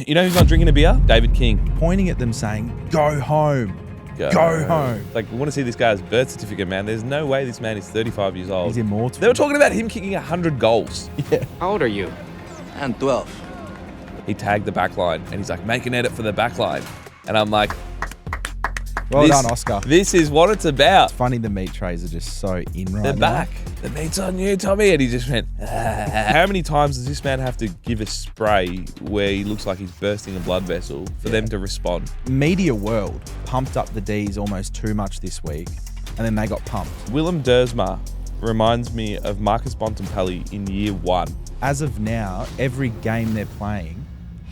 You know who's not drinking a beer? David King. Pointing at them saying, go home. Go home. Like, we want to see this guy's birth certificate, man. There's no way this man is 35 years old. He's immortal. They were talking about him kicking 100 goals. Yeah. How old are you? I'm 12. He tagged the back line, and he's like, make an edit for the back line. And I'm like, Well done, Oscar. This is what it's about. It's funny the meat trays are just so in right They're now. back. The meat's on you, Tommy. And he just went, How many times does this man have to give a spray where he looks like he's bursting a blood vessel for them to respond? Media World pumped up the D's almost too much this week, and then they got pumped. Willem Dersma reminds me of Marcus Bontempelli in year one. As of now, every game they're playing,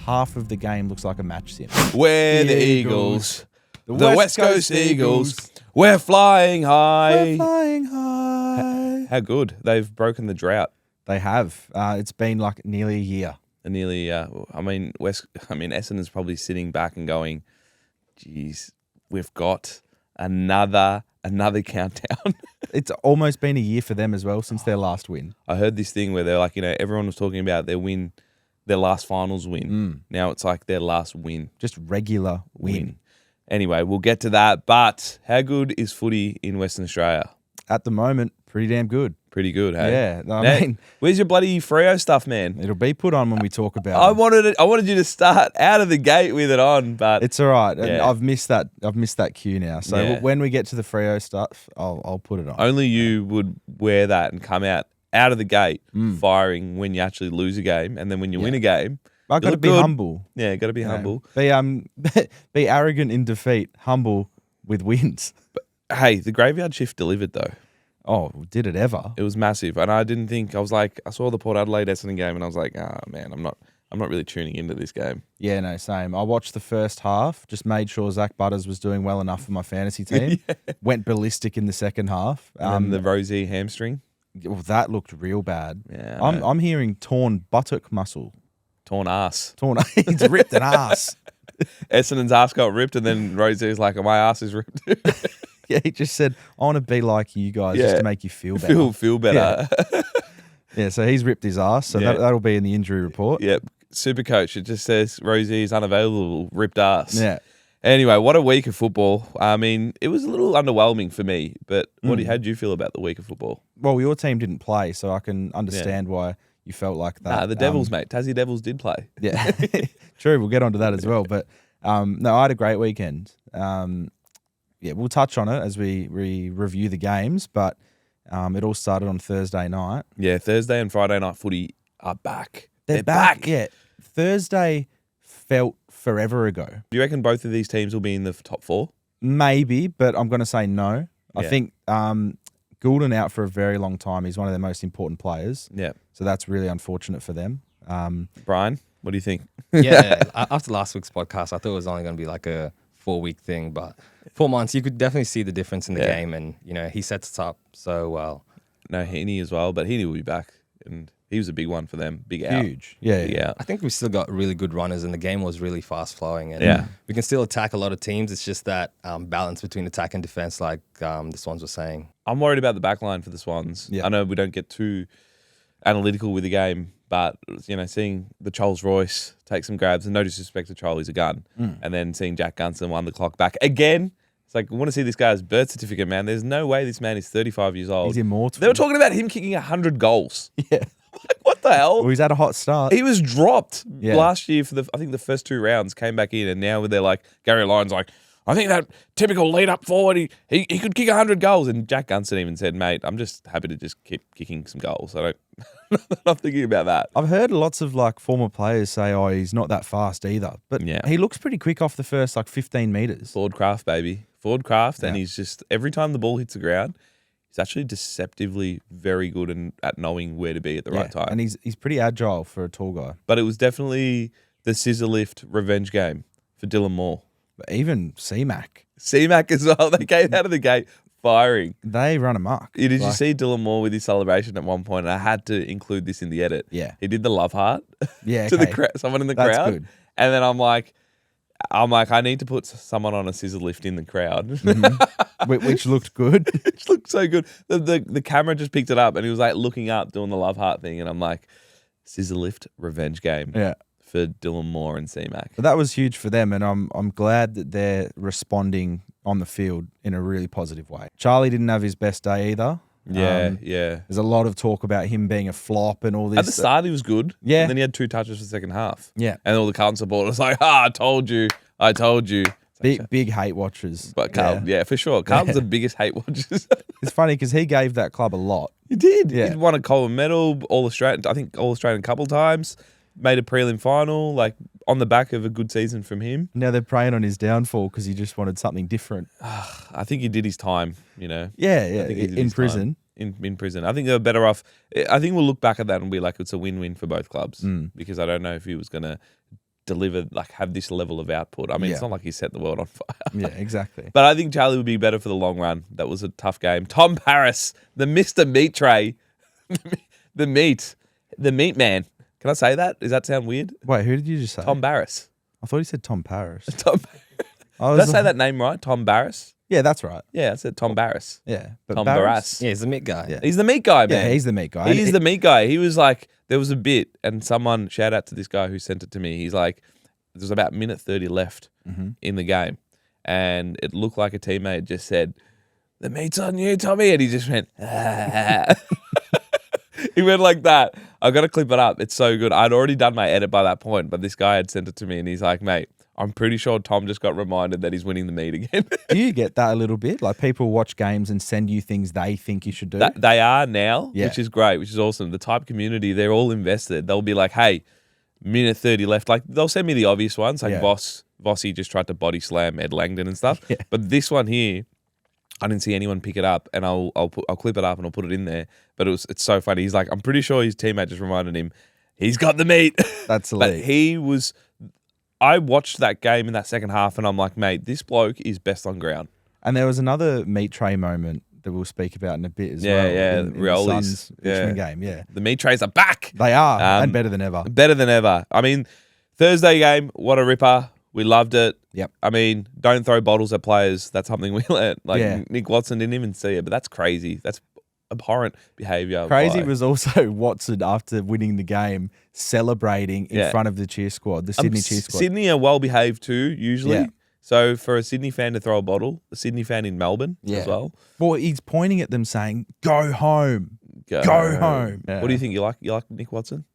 half of the game looks like a match sim. We're the Eagles. The West Coast Eagles. We're flying high. We're flying high. How good. They've broken the drought. They have. It's been like nearly a year. Essendon's probably sitting back and going, geez, we've got another countdown. It's almost been a year for them as well since their last win. I heard this thing where they're like, everyone was talking about their last finals win. Now it's like their last win. Just regular win. Anyway, we'll get to that. But how good is footy in Western Australia? At the moment, pretty damn good. Pretty good, hey? Yeah. I mean, where's your bloody Freo stuff, man? it'll be put on when we talk about I it. wanted you to start out of the gate with it on, but It's all right. And Yeah. I've missed that cue now. So Yeah. when we get to the Freo stuff, I'll put it on. only you would wear that and come out of the gate firing when you actually lose a game, and then when you win a game, I've got to look be good. humble. Yeah, got to be humble. Be arrogant in defeat, humble with wins. Hey, the graveyard shift delivered though. Oh, did it ever? It was massive, and I didn't think I saw the Port Adelaide Essendon game, and I was like, man, I'm not really tuning into this game. Yeah, no, same. I watched the first half, just made sure Zach Butters was doing well enough for my fantasy team. Went ballistic in the second half. And the Rosie hamstring, Well, that looked real bad. Yeah, I'm hearing torn buttock muscle. torn ass. He's ripped an ass. Essendon's ass got ripped, and then Rosie's like, my ass is ripped. Yeah, he just said, I want to be like you guys just to make you feel better. Feel better. Yeah, so he's ripped his ass. So that'll be in the injury report. Yep. Supercoach, it just says Rosie is unavailable, ripped ass. Yeah. Anyway, what a week of football. I mean, it was a little underwhelming for me, but how did you feel about the week of football? Well, your team didn't play, so I can understand why you felt like that. The Devils, mate. Tassie Devils did play. Yeah, true. We'll get onto that as well. But no, I had a great weekend. Yeah, we'll touch on it as we review the games, but it all started on Thursday night. Yeah, Thursday and Friday night footy are back. They're back. Yeah, Thursday felt forever ago. Do you reckon both of these teams will be in the top four? Maybe, but I'm going to say no. I Yeah. think Goulden out for a very long time. He's one of their most important players. Yeah. So that's really unfortunate for them. Brian, what do you think? Yeah, after last week's podcast, I thought it was only going to be like a 4-week thing, but 4 months, you could definitely see the difference in the game, and he sets us up so well. No, Heaney as well, but Heaney will be back, and he was a big one for them. Big out. Huge. Yeah. Big out. I think we still got really good runners, and the game was really fast flowing, and we can still attack a lot of teams. It's just that balance between attack and defense, like the Swans were saying. I'm worried about the back line for the Swans. Yeah. I know we don't get too analytical with the game, but seeing the Charles Royce take some grabs, and no disrespect to Charlie, he's a gun, and then seeing Jack Gunston wind the clock back again. It's like, we want to see this guy's birth certificate, man. There's no way this man is 35 years old. He's immortal. They were talking about him kicking 100 goals. Yeah. Like, what the hell? Well, he's had a hot start. He was dropped Yeah. last year for I think the first 2 rounds, came back in, and now they're like, Gary Lyon's like, I think that typical lead up forward, he could kick 100 goals. And Jack Gunston even said, mate, I'm just happy to just keep kicking some goals. I don't, I'm not thinking about that. I've heard lots of former players say, oh, he's not that fast either. But he looks pretty quick off the first 15 metres. Forward craft, baby. Forward craft. And he's just, every time the ball hits the ground, he's actually deceptively very good at knowing where to be at the right time. And he's pretty agile for a tall guy. But it was definitely the scissor lift revenge game for Dylan Moore. But even C-Mac. C-Mac as well. They came out of the gate firing. They run amok. Did you see Dylan Moore with his celebration at one point? And I had to include this in the edit. Yeah. He did the love heart Yeah, to okay. someone in the That's crowd. good. And then I'm like, I need to put someone on a scissor lift in the crowd. Which looked good. It looked so good. The camera just picked it up, and he was like looking up, doing the love heart thing. And I'm like, scissor lift, revenge game. Yeah. for Dylan Moore and C-Mac. But that was huge for them, and I'm glad that they're responding on the field in a really positive way. Charlie didn't have his best day either. Yeah. There's a lot of talk about him being a flop and all this. At the start, he was good. Yeah. And then he had 2 touches for the second half. Yeah. And all the Carlton supporters like, I told you. Big hate watchers. But Carlton, yeah, for sure. Carlton's the biggest hate watchers. It's funny because he gave that club a lot. He did. Yeah. He won a Coleman medal, All-Australian, I think All-Australian a couple times, made a prelim final, like on the back of a good season from him. Now they're preying on his downfall because he just wanted something different. I think he did his time, you know. Yeah, I think he did in his prison. time. In prison. I think they're better off. I think we'll look back at that and be like, it's a win-win for both clubs because I don't know if he was going to deliver, like have this level of output. I mean, it's not like he set the world on fire. Yeah, exactly. But I think Charlie would be better for the long run. That was a tough game. Tom Barrass, the Mr. Meat Tray, the meat man. Can I say that? Does that sound weird? Wait, who did you just say? Tom Barrass. I thought you said Tom Paris. Did I say that name right? Tom Barrass? Yeah, that's right. Yeah, I said Tom Barrass. Yeah, but Tom Barrass. Yeah, he's the meat guy. Yeah. He's the meat guy, man. Yeah, he's the meat guy. He's the meat guy. He was like, there was a bit, and someone, shout out to this guy who sent it to me. He's like, there's about minute 30 left in the game, and it looked like a teammate just said, "The meat's on you, Tommy," and he just went, ah. He went like that. I've got to clip it up. It's so good. I'd already done my edit by that point, but this guy had sent it to me, and he's like, "Mate, I'm pretty sure Tom just got reminded that he's winning the meat again." Do you get that a little bit? Like people watch games and send you things they think you should do? They are now, Yeah. which is great, which is awesome. The type community, they're all invested. They'll be like, "Hey, minute 30 left." Like they'll send me the obvious ones, like Yeah. Vossy just tried to body slam Ed Langdon and stuff. Yeah. But this one here, I didn't see anyone pick it up, and I'll clip it up and I'll put it in there. But it's so funny. He's like, I'm pretty sure his teammate just reminded him, he's got the meat. That's But elite. I watched that game in that second half, and I'm like, mate, this bloke is best on ground. And there was another meat tray moment that we'll speak about in a bit as Yeah, well. yeah, in the Rioli's, Suns yeah. Richmond game. Yeah, The meat trays are back. they are and better than ever. Better than ever. I mean, Thursday game, what a ripper. We loved it. Yep. I mean, don't throw bottles at players. That's something we learned. Like Yeah. Nick Watson didn't even see it, but that's crazy. That's abhorrent behaviour. Crazy by- was also Watson after winning the game celebrating in Yeah. front of the cheer squad, the Sydney cheer squad. Sydney are well behaved too, usually. Yeah. So for a Sydney fan to throw a bottle, a Sydney fan in Melbourne Yeah. as well. Well, he's pointing at them saying, "Go home, go home." What do you think? You like Nick Watson?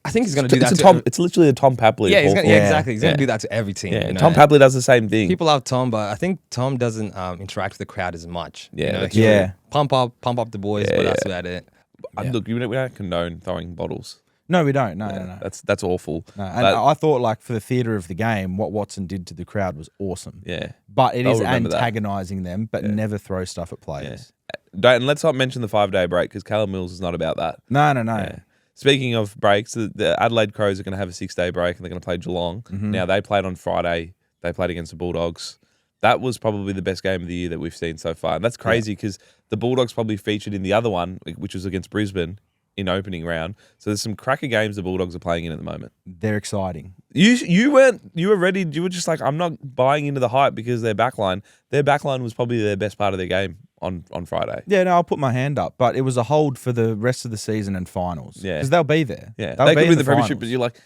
I think he's going to do that It's, to Tom, it's literally a Tom Papley. Yeah, of he's all gonna, things. exactly. He's going Yeah. to do that to every team. Yeah, you know? Tom Papley does the same thing. People love Tom, but I think Tom doesn't interact with the crowd as much. Yeah, you know, that's he'll true. pump up the boys, Yeah, but that's yeah. about it. Look, we don't condone throwing bottles. No, we don't. No. That's awful. No, and But- I thought, like, for the theatre of the game, what Watson did to the crowd was awesome. yeah. But it I'll is remember that. antagonising them, but never throw stuff at Yeah. players. And let's not mention the 5-day break because Callum Mills is not about that. No. Yeah. Speaking of breaks, the Adelaide Crows are going to have a 6-day break and they're going to play Geelong. Mm-hmm. Now, they played on Friday. They played against the Bulldogs. That was probably the best game of the year that we've seen so far. And that's crazy because the Bulldogs probably featured in the other one, which was against Brisbane in opening round. So there's some cracker games the Bulldogs are playing in at the moment. They're exciting. You were ready. You were just like, I'm not buying into the hype because their backline was probably their best part of their game on Friday. Yeah, no, I'll put my hand up. But it was a hold for the rest of the season and finals. Yeah. Because they'll be there. Yeah, They'll they could in be the premiership, finals. but you're like,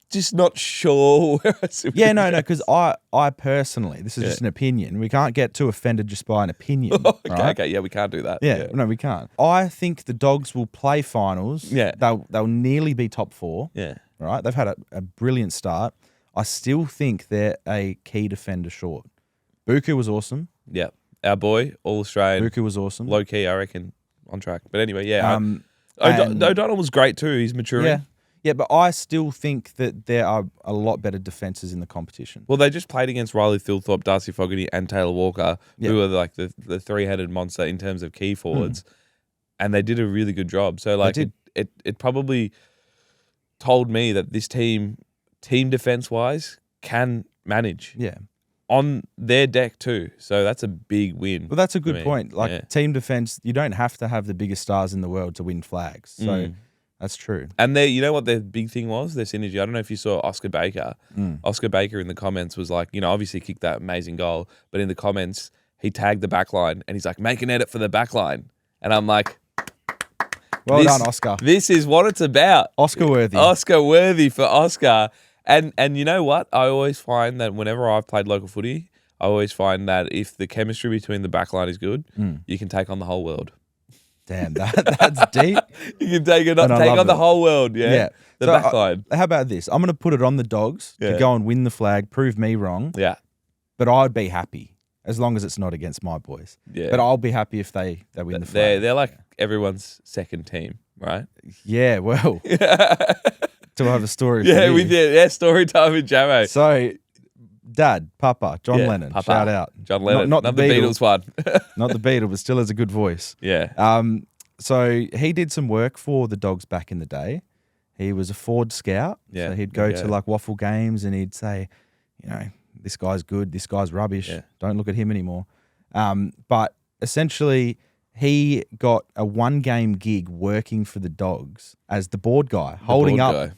just not sure where I sit. Yeah, no, because I personally, this is just an opinion. We can't get too offended just by an opinion. right? Okay, yeah, we can't do that. Yeah, no, we can't. I think the Dogs will play finals. Yeah. They'll nearly be top 4. Yeah. Right? They've had a brilliant start. I still think they're a key defender short. Buku was awesome. Yeah. Our boy, All Australian, Buku was awesome. low key, I reckon, on track. But anyway, yeah. and- O'Donnell was great too. He's maturing. Yeah. Yeah, but I still think that there are a lot better defences in the competition. Well, they just played against Riley Thilthorpe, Darcy Fogarty, and Taylor Walker, who are like the three-headed monster in terms of key forwards, and they did a really good job. So, like, it probably told me that this team defense-wise, can manage Yeah. on their deck too. So that's a big win. Well, that's a for good me. point. Like, Yeah. team defence, you don't have to have the biggest stars in the world to win flags. So that's true. And you know what their big thing was? Their synergy. I don't know if you saw Oscar Baker. Oscar Baker in the comments was like, obviously kicked that amazing goal, but in the comments, he tagged the back line and he's like, make an edit for the back line. And I'm like, Well done, Oscar. This is what it's about. Oscar worthy. Oscar worthy for Oscar. And you know what? I always find that whenever I've played local footy, I always find that if the chemistry between the backline is good, you can take on the whole world. Damn, that's deep. You can take on the whole world, yeah. The So, backline. How about this? I'm going to put it on the Dogs to go and win the flag, prove me wrong. Yeah. But I'd be happy as long as it's not against my boys. Yeah. But I'll be happy if they win the flag. They're like everyone's second team, right? Yeah, well. Do I have a story for Yeah, you? we did. Yeah, story time with Jamo. So, Dad, Papa, John Yeah, Lennon, Papa. shout out. John Lennon. Not Not the the Beatles. Beatles one. Not the Beatle, but still has a good voice. Yeah. So he did some work for the Dogs back in the day. He was a Ford scout. Yeah, So he'd go okay. to like waffle games and he'd say, this guy's good, this guy's rubbish. Yeah. Don't look at him anymore. But essentially, he got a 1-game gig working for the Dogs as the board guy, holding board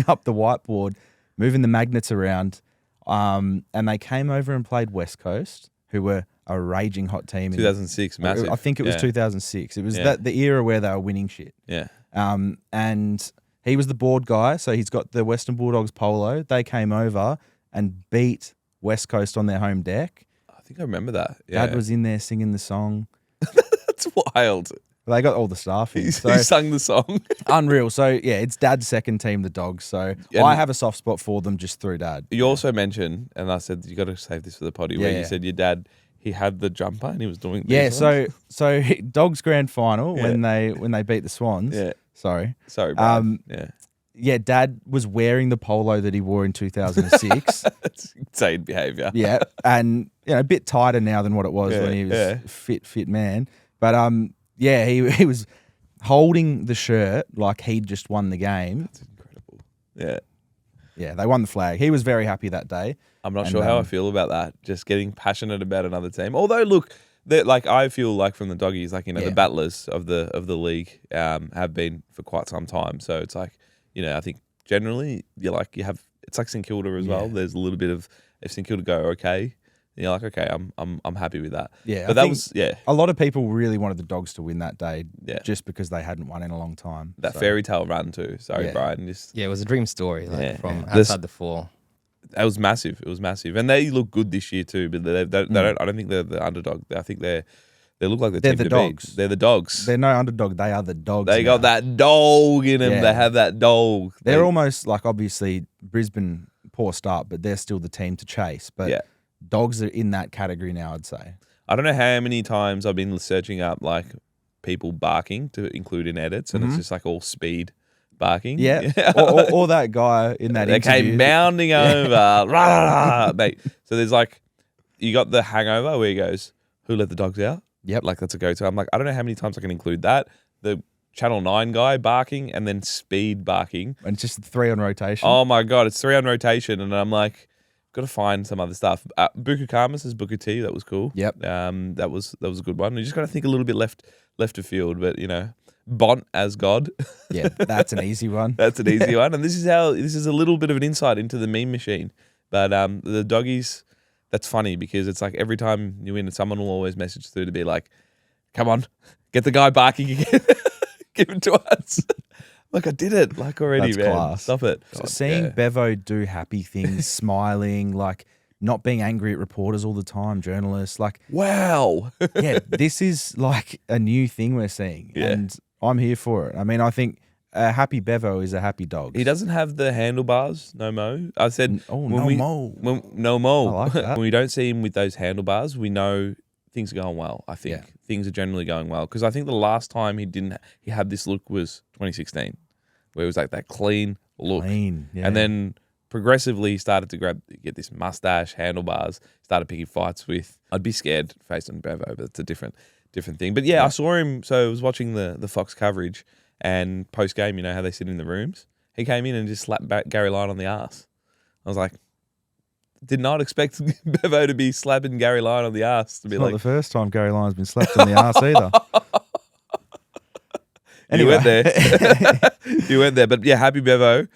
up the whiteboard, moving the magnets around. And they came over and played West Coast, who were a raging hot team. 2006, massive. I think it was Yeah. 2006. It was Yeah. the era where they were winning shit. Yeah. And he was the board guy, so he's got the Western Bulldogs polo. They came over and beat West Coast on their home deck. I think I remember that. Yeah. Dad was in there singing the song. That's wild. They got all the staff in. He So sung the song. unreal. So yeah, it's Dad's second team, the Dogs. So I have a soft spot for them just through Dad. You also mentioned, and I said, you got to save this for the potty, where Yeah. you said your dad, he had the jumper and he was doing Yeah, these ones. so Dogs grand final Yeah. when they beat the Swans. Yeah. Sorry. Sorry, bro. Yeah. Yeah, Dad was wearing the polo that he wore in 2006. That's insane behaviour. Yeah, and a bit tighter now than what it was Yeah, when he was yeah. fit man. But yeah, he was holding the shirt like he'd just won the game. That's incredible. Yeah. Yeah, they won the flag. He was very happy that day. I'm not And, sure how I feel about that. Just getting passionate about another team. Although, look, like I feel like from the Doggies, like Yeah. the battlers of the league have been for quite some time. So it's like, I think generally it's like St Kilda as well. Yeah. There's a little bit of if St Kilda go okay, you're like, okay, I'm happy with that. Yeah, but I that think was a lot of people really wanted the Dogs to win that day, Yeah. just because they hadn't won in a long time. that So, fairy tale run too. Sorry, Yeah. Brian. Just Yeah, it was a dream story Yeah. from Yeah. outside the four. It was massive. It was massive, and they look good this year too. But they don't. I don't think they're the underdog. I think they look like They're team the to Dogs. beat. They're the Dogs. They're no underdog. They are the Dogs. They now. got that dog in them. Yeah. They have that dog. They're almost like, obviously Brisbane, poor start, but they're still the team to chase. But Yeah. Dogs are in that category now, I'd say. I don't know how many times I've been searching up like people barking to include in edits, and it's just like all speed barking. Yeah. or that guy in that They interview. came bounding over. Rah, rah, rah. Mate. So there's like, you got the hangover where he goes, "Who let the dogs out?" Yep. Like that's a go-to. I'm like, I don't know how many times I can include that. The Channel 9 guy barking and then speed barking. And it's just 3 on rotation. Oh my God, it's 3 on rotation. And I'm like, got to find some other stuff. Buka Karma says Booker T. That was cool. Yep. That was a good one. You just got to think a little bit left of field, but Bont as God. Yeah, that's an easy one. That's an easy one. And this is a little bit of an insight into the meme machine. But the Doggies, that's funny because it's like every time you win, someone will always message through to be like, come on, get the guy barking again. Give it to us. Like I did it already, That's man. class. Stop it. So God, seeing yeah. Bevo do happy things, smiling, like not being angry at reporters all the time, journalists, like, Wow. yeah, this is like a new thing we're seeing. Yeah. And I'm here for it. I mean, I think a happy Bevo is a happy dog. He doesn't have the handlebars, no mo. I said, Oh, when no we- mo. no mo. I like that. When we don't see him with those handlebars, we know things are going well. I think Yeah. things are generally going well because I think the last time he had this look was 2016, where it was like that clean look, Clean, yeah. and then progressively he started to get this mustache, handlebars, started picking fights with. I'd be scared faced on Bevo, but it's a different thing. But yeah, I saw him. So I was watching the Fox coverage and post game. You know how they sit in the rooms. He came in and just slapped back Gary Lyon on the ass. I was like, did not expect Bevo to be slapping Gary Lyon on the ass to be It's not like, the first time Gary Lyon's been slapped on the arse either. You went Anyway. there. You went there. But yeah, happy Bevo.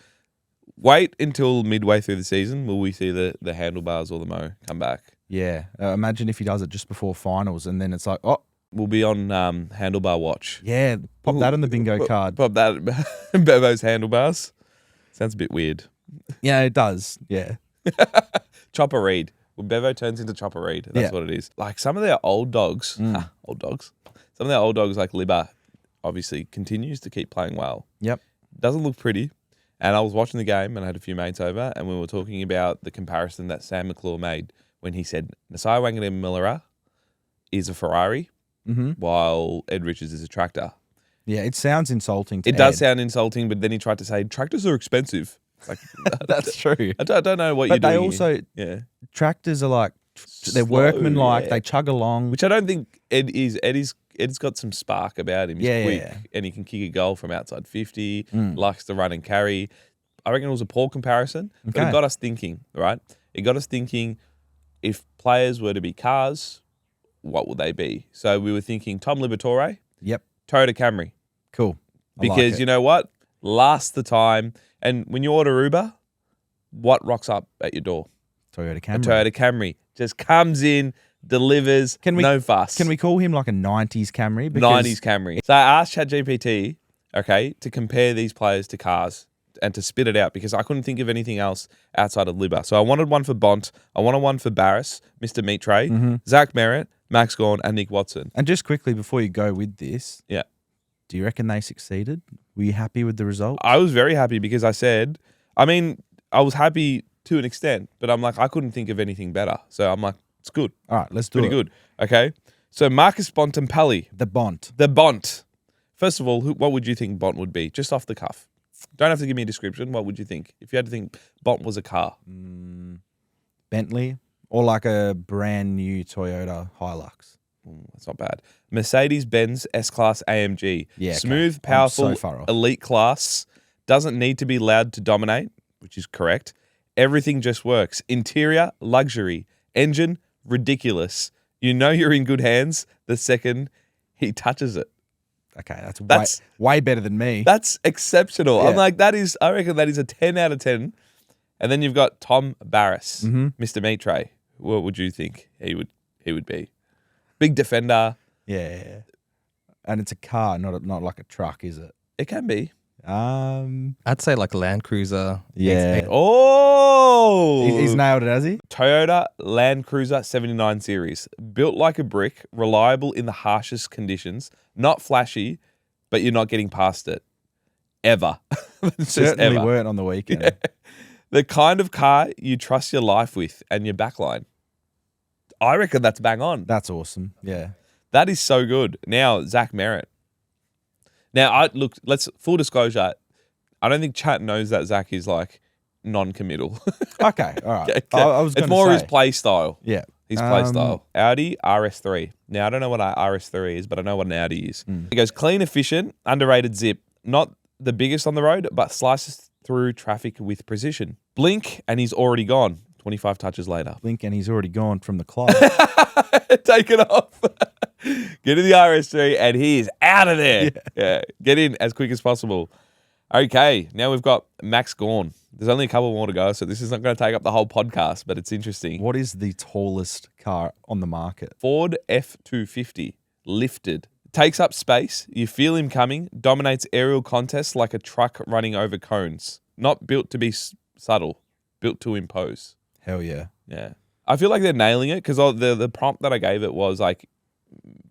Wait until midway through the season. Will we see the handlebars or the mo come back? Yeah. Imagine if he does it just before finals and then it's like, oh, We'll be on handlebar watch. Yeah, pop that on the bingo card. Pop that Bevo's handlebars. Sounds a bit weird. Yeah, it does. Yeah. Chopper Reed. Well, Bevo turns into Chopper Reed. That's what it is. Like some of their old dogs, some of their old dogs like Libba, obviously continues to keep playing well. Yep. Doesn't look pretty. And I was watching the game and I had a few mates over and we were talking about the comparison that Sam McClure made when he said Nasai Wanganimillera is a Ferrari while Ed Richards is a tractor. Yeah, it sounds insulting to It Ed. does sound insulting, but then he tried to say tractors are expensive. It's like, That's true. I don't know what But you're they doing. also, Yeah. tractors are like, they're Slow, workmanlike. yeah. They chug along. Which I don't think Ed is. Ed's got some spark about him. He's quick and he can kick a goal from outside 50, likes to run and carry. I reckon it was a poor comparison, but it got us thinking, right? It got us thinking if players were to be cars, what would they be? So we were thinking Tom Liberatore, Yep. Toyota Camry. Cool. I like Because it. you know what? Last the time. And when you order Uber, what rocks up at your door? Toyota Camry. A Toyota Camry. Just comes in, delivers, no fuss. Can we call him like a 90s Camry? Because 90s Camry. So I asked ChatGPT, okay, to compare these players to cars and to spit it out because I couldn't think of anything else outside of Libba. So I wanted one for Bont. I wanted one for Barrass, Mr. Meat Tray, Zach Merritt, Max Gorn, and Nick Watson. And just quickly before you go with this, Yeah. do you reckon they succeeded? Were you happy with the result? I was very happy because I was happy to an extent, but I'm like, I couldn't think of anything better. So I'm like, it's good. All right, let's do Pretty it. good. Okay. So Marcus Bontempelli, The Bont. the Bont. First of all, what would you think Bont would be? Just off the cuff. Don't have to give me a description. What would you think? If you had to think Bont was a car. Bentley or like a brand new Toyota Hilux. That's not bad. Mercedes-Benz S-Class AMG. Yeah, okay. Smooth, I'm powerful, so far off. elite class. Doesn't need to be loud to dominate, which is correct. Everything just works. Interior, luxury. Engine, ridiculous. You know you're in good hands the second he touches it. Okay, that's way better than me. That's exceptional. Yeah. I'm like, I reckon that is a 10 out of 10. And then you've got Tom Barrass, Mr. Meat Tray. What would you think he would be? Big defender. Yeah. And it's a car, not like a truck, is it? It can be. I'd say like a Land Cruiser. Yeah. Oh! He's nailed it, has he? Toyota Land Cruiser 79 Series. Built like a brick, reliable in the harshest conditions, not flashy, but you're not getting past it. Ever. It's just Certainly ever. weren't on the weekend. Yeah. The kind of car you trust your life with and your backline. I reckon that's bang on. That's awesome. Yeah. That is so good. Now, Zach Merritt. Now, let's full disclosure. I don't think chat knows that Zach is like non-committal. Okay. All right. Okay. I was It's going more to his play style. Yeah. His play style. Audi RS3. Now, I don't know what an RS3 is, but I know what an Audi is. He goes clean, efficient, underrated zip. Not the biggest on the road, but slices through traffic with precision. Blink, and he's already gone. 25 touches later. Blink and he's already gone from the club. Take it off. Get in the RS3 and he is out of there. Yeah. Get in as quick as possible. Okay, now we've got Max Gorn. There's only a couple more to go, so this is not going to take up the whole podcast, but it's interesting. What is the tallest car on the market? Ford F250, lifted. Takes up space. You feel him coming. Dominates aerial contests like a truck running over cones. Not built to be subtle. Built to impose. Hell yeah. Yeah. I feel like they're nailing it because the prompt that I gave it was like,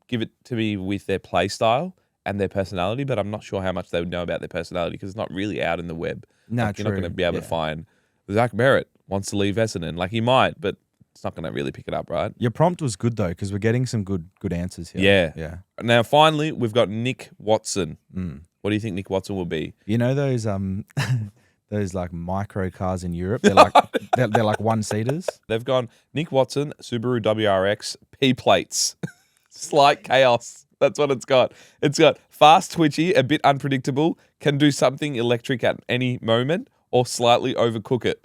give it to me with their play style and their personality, but I'm not sure how much they would know about their personality because it's not really out in the web. No, Like, you're not true. going to be able to find Zach Merritt wants to leave Essendon. Like he might, but it's not going to really pick it up, right? Your prompt was good though, because we're getting some good answers here. Yeah. Yeah. Now, finally, we've got Nick Watson. What do you think Nick Watson will be? You know those those like micro cars in Europe? They're like they're like one seaters. They've gone Nick Watson, Subaru WRX, P plates. Slight chaos. That's what it's got. It's got fast, twitchy, a bit unpredictable, can do something electric at any moment, or slightly overcook it.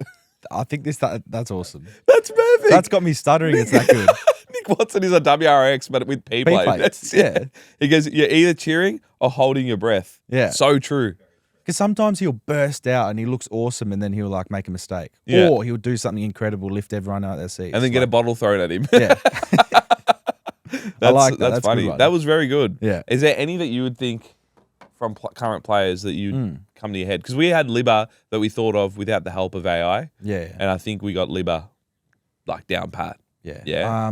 I think that's awesome. That's perfect. That's got me stuttering. It's that good. Nick Watson is a WRX, but with P plate. P-plates, yeah. He goes, you're either cheering or holding your breath. Yeah. So true. Because sometimes he'll burst out and he looks awesome, and then he'll like make a mistake, Yeah. or he'll do something incredible, lift everyone out of their seats, And then get a bottle thrown at him. yeah. like that. That's That's a good funny. one. That was very good. Yeah. Is there any that you would think from current players that you'd come to your head? Because we had Libba that we thought of without the help of AI. Yeah. And I think we got Libba like down pat. Yeah. Yeah.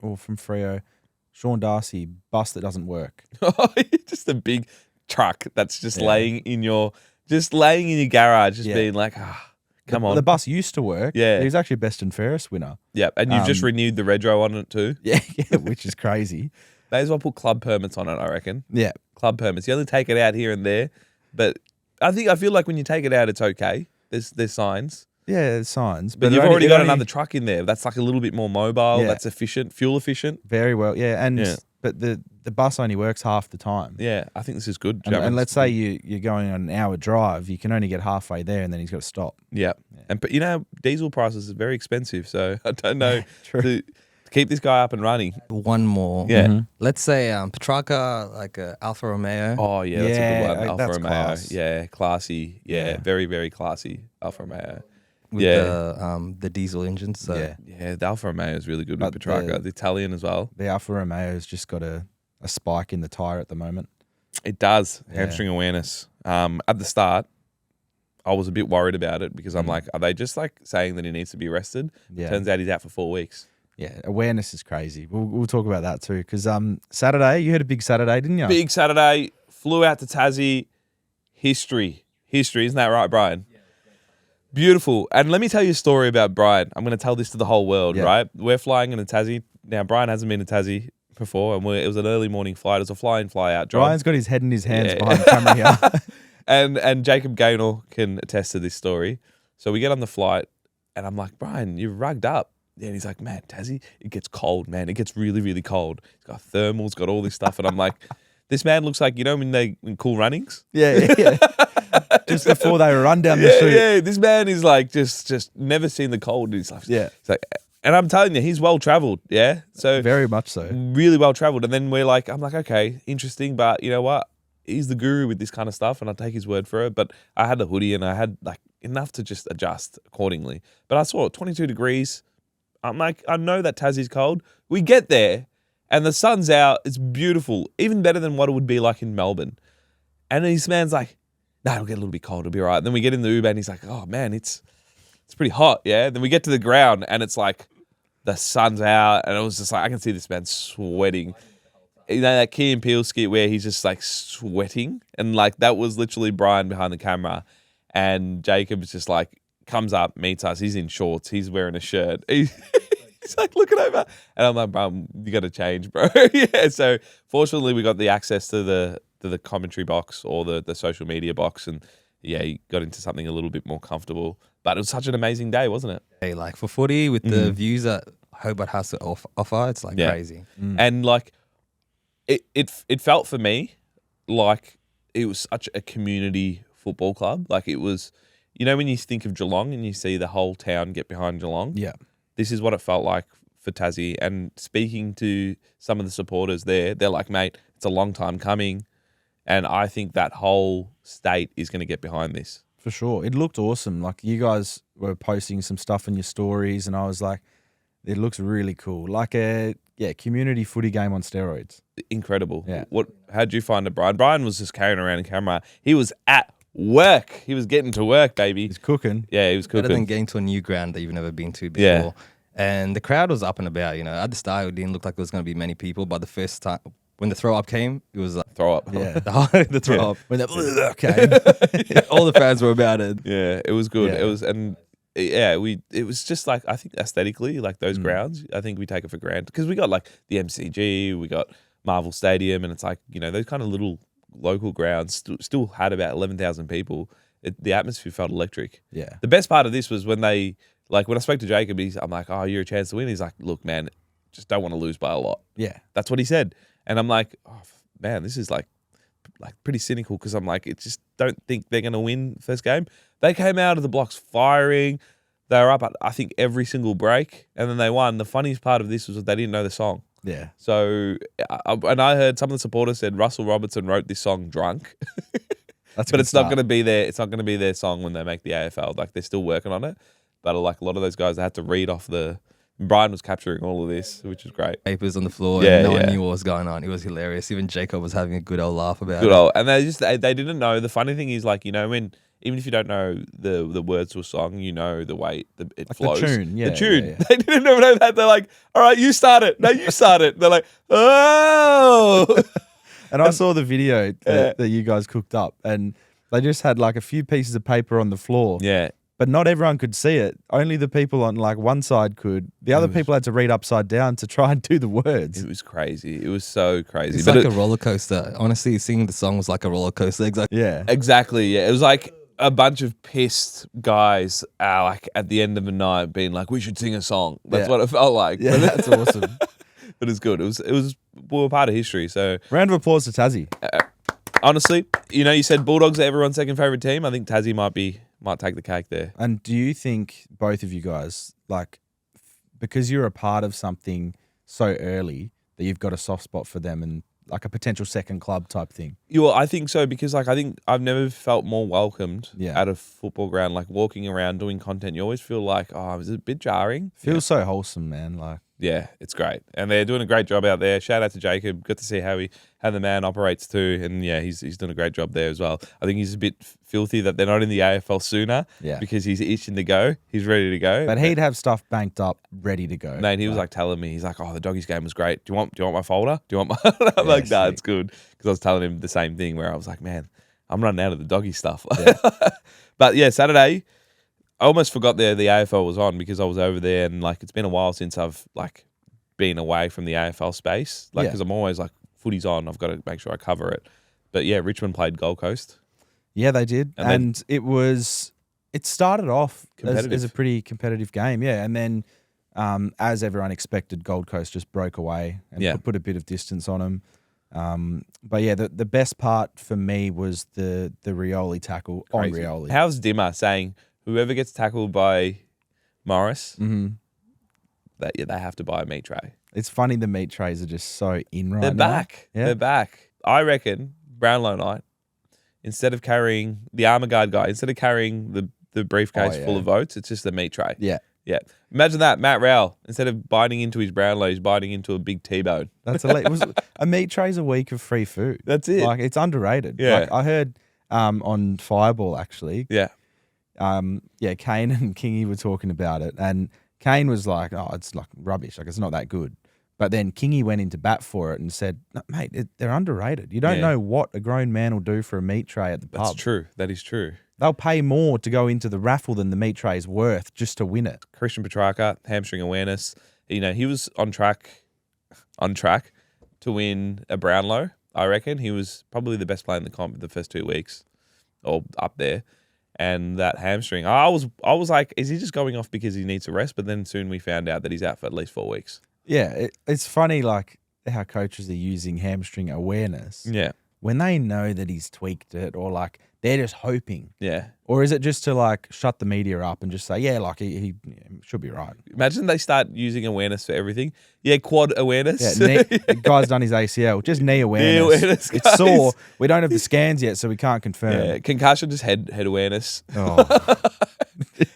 Or from Freo, Sean Darcy, bus that doesn't work. Just a big truck that's just laying in your garage, just being like, come on. The bus used to work. Yeah. He was actually a Best and Fairest winner. Yeah, and you've just renewed the Redro on it too. Yeah, which is crazy. May as well put club permits on it, I reckon. Yeah. Club permits. You only take it out here and there, but I feel like when you take it out, it's okay. There's signs. Yeah, there's signs. But you've already got another truck in there. That's like a little bit more mobile. Yeah. That's efficient, fuel efficient. Very well. Yeah, but the bus only works half the time. Yeah, I think this is good. And let's say you're going on an hour drive, you can only get halfway there, and then he's got to stop. Yeah. But diesel prices are very expensive, so I don't know True. to keep this guy up and running. One more. Yeah. Let's say Petrarca, like Alfa Romeo. Oh yeah, that's a good one. Alfa that's Romeo. class. Yeah, classy. Yeah, very very classy. Alfa Romeo. With the diesel engines. So. Yeah, the Alfa Romeo is really good with But Petrarca. The Italian as well. The Alfa Romeo's just got a spike in the tyre at the moment. It does. Hamstring awareness. At the start, I was a bit worried about it because I'm like, are they just like saying that he needs to be arrested? Yeah. Turns out he's out for 4 weeks. Yeah, awareness is crazy. We'll talk about that too. Because Saturday, you had a big Saturday, didn't you? Big Saturday, flew out to Tassie. History, isn't that right, Brian? Beautiful. And let me tell you a story about Brian. I'm going to tell this to the whole world, right? We're flying into Tassie. Now, Brian hasn't been to Tassie before, and it was an early morning flight. It was a fly-in, fly-out job. Brian's got his head in his hands behind the camera here. And Jacob Gaynor can attest to this story. So we get on the flight, and I'm like, Brian, you're rugged up. Yeah, and he's like, man, Tassie, it gets cold, man. It gets really, really cold. He's got thermals, got all this stuff. And I'm like, this man looks like, in Cool Runnings? Yeah. Just before they run down the street. Yeah, this man is like just never seen the cold in his life. Yeah. It's like, and I'm telling you, he's well traveled. Yeah, so Very much so. really well traveled. And then I'm like, okay, interesting, but you know what? He's the guru with this kind of stuff, and I take his word for it. But I had the hoodie, and I had like enough to just adjust accordingly. But I saw it 22 degrees. I'm like, I know that Tassie's cold. We get there, and the sun's out. It's beautiful, even better than what it would be like in Melbourne. And this man's like, it'll get a little bit cold. It'll be all right. And then we get in the Uber and he's like, oh, man, it's pretty hot, yeah? Then we get to the ground and it's like the sun's out and it was just like, I can see this man sweating. You know, that Key and Peele skit where he's just like sweating? And like that was literally Brian behind the camera. And Jacob's just like comes up, meets us. He's in shorts. He's wearing a shirt. He's like looking over. And I'm like, bro, you got to change, bro. Yeah, so fortunately we got the access to the commentary box or the social media box, and he got into something a little bit more comfortable. But it was such an amazing day, wasn't it? Hey, like for footy with the views that Hobart has to offer, it's like crazy. And like it felt for me like it was such a community football club. Like it was, when you think of Geelong and you see the whole town get behind Geelong. Yeah. This is what it felt like for Tassie. And speaking to some of the supporters there, they're like, mate, it's a long time coming. And I think that whole state is going to get behind this. For sure. It looked awesome. Like you guys were posting some stuff in your stories and I was like, it looks really cool. Like a community footy game on steroids. Incredible. Yeah. How'd you find it, Brian? Brian was just carrying around a camera. He was at work. He was getting to work, baby. He's cooking. Yeah, he was cooking. Better than getting to a new ground that you've never been to before. Yeah. And the crowd was up and about, At the start, it didn't look like there was going to be many people, but the first time, when the throw up came, it was like Throw up. Yeah. the throw up. When that came. All the fans were about it. Yeah, it was good. Yeah. It was, and it was just like, I think aesthetically, like those grounds, I think we take it for granted because we got like the MCG, we got Marvel Stadium, and it's like, those kind of little local grounds still had about 11,000 people. The atmosphere felt electric. Yeah. The best part of this was when when I spoke to Jacob, I'm like, oh, you're a chance to win. He's like, look, man, just don't want to lose by a lot. Yeah. That's what he said. And I'm like, oh, man, this is like pretty cynical because I'm like, just don't think they're going to win first game. They came out of the blocks firing. They were up at, I think, every single break, and then they won. The funniest part of this was that they didn't know the song. Yeah. So, and I heard some of the supporters said Russell Robertson wrote this song drunk. That's But it's not going to be it's not going to be their song when they make the AFL. Like they're still working on it. But like a lot of those guys, they had to read off the Brian was capturing all of this, which was great. Papers on the floor, Yeah, and no yeah. one knew what was going on. It was hilarious. Even Jacob was having a good old laugh about Good it. old, and they didn't know. The funny thing is, like, you know, when even if you don't know the words to a song, you know the way it Like flows. the tune, yeah. The tune. Yeah. They didn't know that. They're like, all right, you start it. No, you start it. They're like, oh. And I saw the video that you guys cooked up, and they just had like a few pieces of paper on the floor. Yeah. But not everyone could see it. Only the people on like one side could. The other people had to read upside down to try and do the words. It was crazy. It was so crazy. It's But like a roller coaster. Honestly, singing the song was like a roller coaster. Exactly. Yeah. exactly. Yeah. It was like a bunch of pissed guys, like at the end of the night, being like, "We should sing a song." That's Yeah. what it felt like. Yeah, that's awesome. But it's good. It was. We were part of history. So Round of applause to Tassie. honestly, you know, you said Bulldogs are everyone's second favorite team. I think Tassie might take the cake there. And do you think both of you guys, like, because you're a part of something so early that you've got a soft spot for them and like a potential second club type thing? Well, I think so because like I think I've never felt more welcomed Yeah. at a football ground. Like walking around doing content, you always feel like, oh, is it a bit jarring? Feels so wholesome, man. Like, Yeah, it's great, and they're doing a great job out there. Shout out to Jacob. Good to see how the man operates too, and yeah, he's doing a great job there as well. I think he's a bit filthy that they're not in the AFL sooner, Yeah. because he's itching to go. He's ready to go. but he'd have stuff banked up, ready to go. Mate, he was like telling me, he's like, "Oh, the doggies game was great. Do you want my folder? Do you want my?" I'm like, "Nah, sick. it's good." Because I was telling him the same thing where I was like, "Man, I'm running out of the doggy stuff." But yeah, Saturday, I almost forgot the AFL was on because I was over there, and like it's been a while since I've like been away from the AFL space, like Yeah. because I'm always like footy's on, I've got to make sure I cover it. But yeah, Richmond played Gold Coast. Yeah, they did. And It started off as Competitive. a pretty competitive game. Yeah. And then, as everyone expected, Gold Coast just broke away and Yeah. put a bit of distance on them. But yeah, the best part for me was the Rioli tackle Crazy. on Rioli. How's Dimmer saying whoever gets tackled by Morris, that they have to buy a meat tray? It's funny the meat trays are just so in right They're now. back. Yeah. They're back. I reckon Brownlow night, instead of carrying the armor guard guy, instead of carrying the briefcase full yeah. of votes, it's just the meat tray. Yeah. Yeah. Imagine that. Matt Rowell, instead of biting into his Brownlow, he's biting into a big T-bone. That's a meat tray's a week of free food. That's it. Like, it's underrated. Yeah. Like, I heard on Fireball actually, Yeah. Kane and Kingy were talking about it, and Kane was like, "Oh, it's like rubbish. Like, it's not that good." But then Kingy went into bat for it and said, "No, mate, they're underrated. You don't Yeah. know what a grown man will do for a meat tray at the That's pub. true. That is true. They'll pay more to go into the raffle than the meat tray is worth just to win it." Christian Petrarca, hamstring awareness. You know, he was on track to win a Brownlow. I reckon he was probably the best player in the comp the first 2 weeks, or up there. And that hamstring, I was like, is he just going off because he needs a rest? But then soon we found out that he's out for at least 4 weeks. Yeah, it's funny like how coaches are using hamstring awareness Yeah, when they know that he's tweaked it, or like they're just hoping. yeah. Or is it just to like shut the media up and just say, yeah, like he should be right? Imagine they start using awareness for everything. Yeah, quad awareness. Yeah, the guy's done his ACL. Just knee awareness. awareness, It's guys. sore. We don't have the scans yet, so we can't confirm. Yeah, concussion, just head awareness. Oh,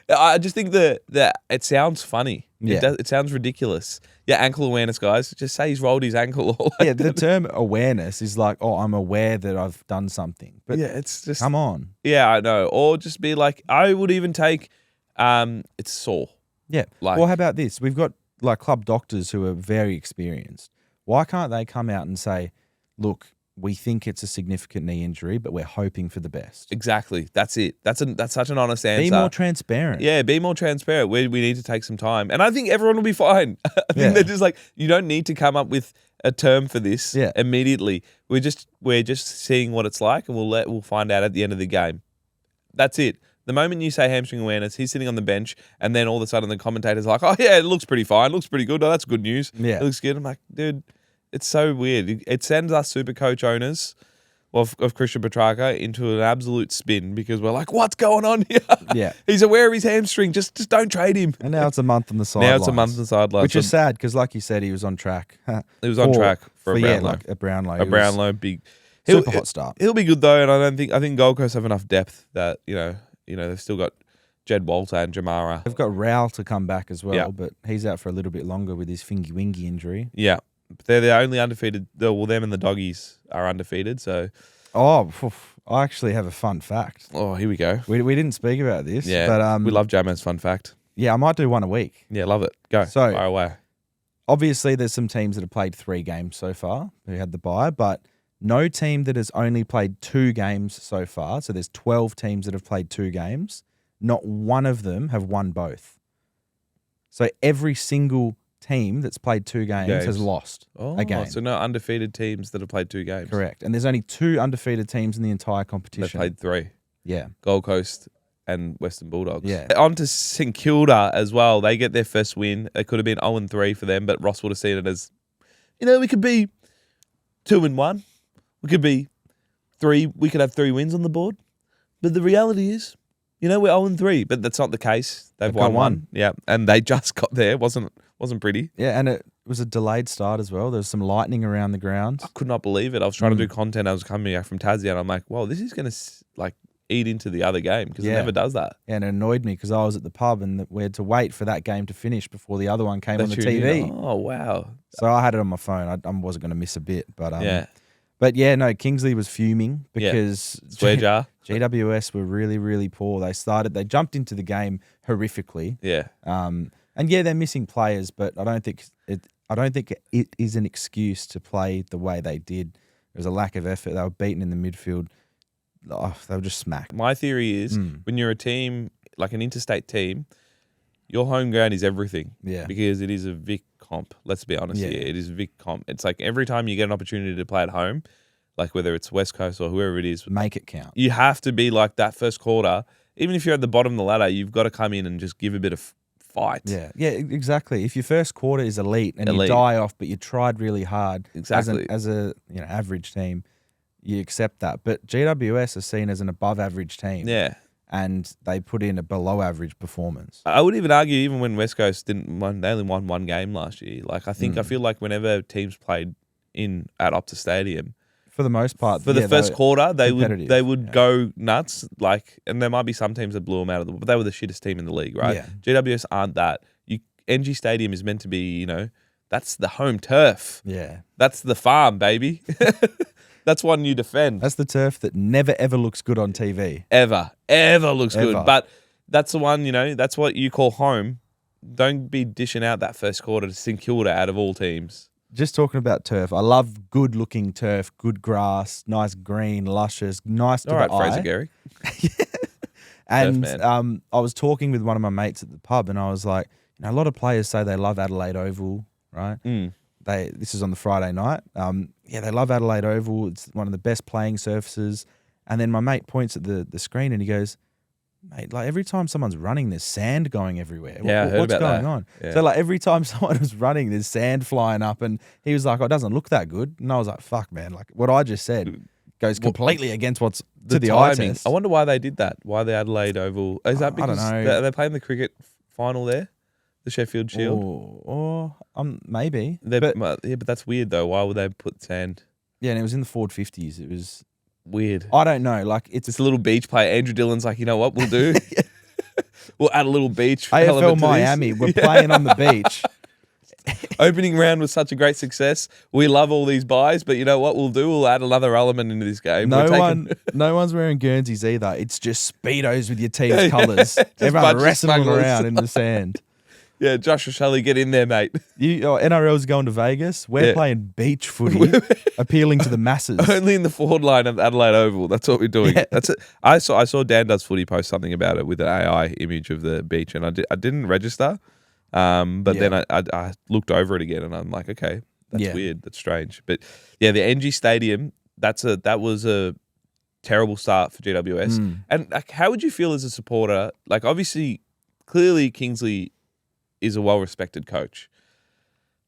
I just think that it sounds funny. Yeah. It sounds ridiculous. Yeah, ankle awareness, guys. Just say he's rolled his ankle. All yeah, the term awareness is like, oh, I'm aware that I've done something. But yeah, it's just come on. yeah, I know. Or just be like, I would even take, it's sore. Yeah. Like- Well, how about this? We've got like club doctors who are very experienced. Why can't they come out and say, look, we think it's a significant knee injury, but we're hoping for the best? Exactly. That's it. That's such an honest answer. Be more transparent. Yeah, be more transparent. We need to take some time, and I think everyone will be fine. I think Yeah. they're just like, you don't need to come up with a term for this Yeah. immediately. We're just seeing what it's like, and we'll find out at the end of the game. That's it. The moment you say hamstring awareness, he's sitting on the bench, and then all of a sudden the commentator's like, "Oh yeah, it looks pretty fine. Looks pretty good. Oh, that's good news. Yeah. It looks good." I'm like, dude, it's so weird. It sends us super coach owners of Christian Petrarca into an absolute spin because we're like, what's going on here? Yeah. He's aware of his hamstring. Just don't trade him. And now it's a month on the sidelines. Now it's a month on the sidelines. Which is sad because, like you said, he was on track. He was on track for a Brownlow. like a Brownlow. A Brownlow, big. Super hot start. He'll be good though, and I think Gold Coast have enough depth that you know they've still got Jed Walter and Jamara. They've got Rowell to come back as well, Yeah. but he's out for a little bit longer with his fingy-wingy injury. Yeah. But they're the only undefeated. Well, them and the Doggies are undefeated. So, I actually have a fun fact. here we go. We didn't speak about this. Yeah. But, we love Jamo's fun fact. Yeah, I might do one a week. Yeah, love it. Go. So- fire away. Obviously, there's some teams that have played 3 games so far who had the bye, but no team that has only played 2 games so far. So there's 12 teams that have played 2 games. Not one of them have won both. So every single team that's played 2 games has lost a game. So no undefeated teams that have played 2 games. Correct. And there's only 2 undefeated teams in the entire They competition. played 3. Yeah. Gold Coast and Western Bulldogs. Yeah. On to St Kilda as well. They get their first win. It could have been 0-3 for them, but Ross would have seen it as, we could be 2-1. We could be 3. We could have 3 wins on the board. But the reality is, we're 0-3. But that's not the case. They've won 1. Yeah. And they just got there. Wasn't pretty. Yeah, and it was a delayed start as well. There was some lightning around the ground. I could not believe it. I was trying to do content. I was coming back from Tassie and I'm like, well, this is going to eat into the other game because it never does that. And it annoyed me because I was at the pub and we had to wait for that game to finish before the other one came on the TV. Oh, wow. So I had it on my phone. I wasn't going to miss a bit. But Yeah. But yeah, no, Kingsley was fuming because Swear jar. GWS were really, really poor. They jumped into the game horrifically. Yeah. And yeah, they're missing players, but I don't think it is an excuse to play the way they did. There was a lack of effort. They were beaten in the midfield. They were just smacked. My theory is when you're a team, like an interstate team, your home ground is everything. Yeah. Because it is a Vic comp. Let's be honest here. It is a Vic comp. It's like every time you get an opportunity to play at home, like whether it's West Coast or whoever it is, Make it count. you have to be like that first quarter. Even if you're at the bottom of the ladder, you've got to come in and just give a bit of fight. Yeah, exactly. If your first quarter is elite and you die off, but you tried really hard Exactly. as a average team, you accept that. But GWS are seen as an above average team. Yeah. And they put in a below average performance. I would even argue, even when West Coast they only won 1 game last year. Like I feel like whenever teams played at Optus Stadium, For the most part, for the first quarter, they would Yeah. go nuts. And there might be some teams that blew them out of the, but they were the shittest team in the league, right? Yeah. GWS aren't that. NG Stadium is meant to be, that's the home turf. Yeah. That's the farm, baby. That's one you defend. That's the turf that never, ever looks good on TV. Ever looks good. But that's the one, that's what you call home. Don't be dishing out that first quarter to St Kilda out of all teams. Just talking about turf, I love good-looking turf, good grass, nice green, luscious, nice to All right, the eye. Fraser Gehry. And man. I was talking with one of my mates at the pub, and I was like, a lot of players say they love Adelaide Oval, right? This is on the Friday night. They love Adelaide Oval. It's one of the best playing surfaces. And then my mate points at the screen and he goes, mate, like every time someone's running, there's sand going everywhere. Yeah, I heard what's about going that. on? Yeah. So like every time someone was running, there's sand flying up. And he was like, it doesn't look that good. And I was like, fuck, man. Like what I just said goes completely against what's to the eye timing. test. I wonder why they did that. Why the Adelaide Oval? Is that because I don't know. they're playing the cricket final there? The Sheffield Shield? Or maybe. But that's weird though. Why would they put sand? Yeah, and it was in the Ford 50s. It was Weird. I don't know. Like it's Just a little beach play. Andrew Dillon's like, you know what we'll do? We'll add a little beach AFL element to this. Miami. We're playing on the beach. Opening round was such a great success. We love all these buys, but you know what we'll do? We'll add another element into this game. No one's wearing Guernseys either. It's just Speedos with your team's colours. Everyone bunch of wrestling smugglers. around in the sand. Yeah, Joshua Shelley, get in there, mate. NRL's going to Vegas. We're playing beach footy, appealing to the masses. Only in the forward line of Adelaide Oval. That's what we're doing. Yeah. That's it. I saw Dan Does Footy post something about it with an AI image of the beach, and I didn't register. But then I looked over it again, and I'm like, okay, that's weird. That's strange. But yeah, the NG Stadium. That was a terrible start for GWS. And like, how would you feel as a supporter? Like, obviously, clearly, Kingsley is a well-respected coach.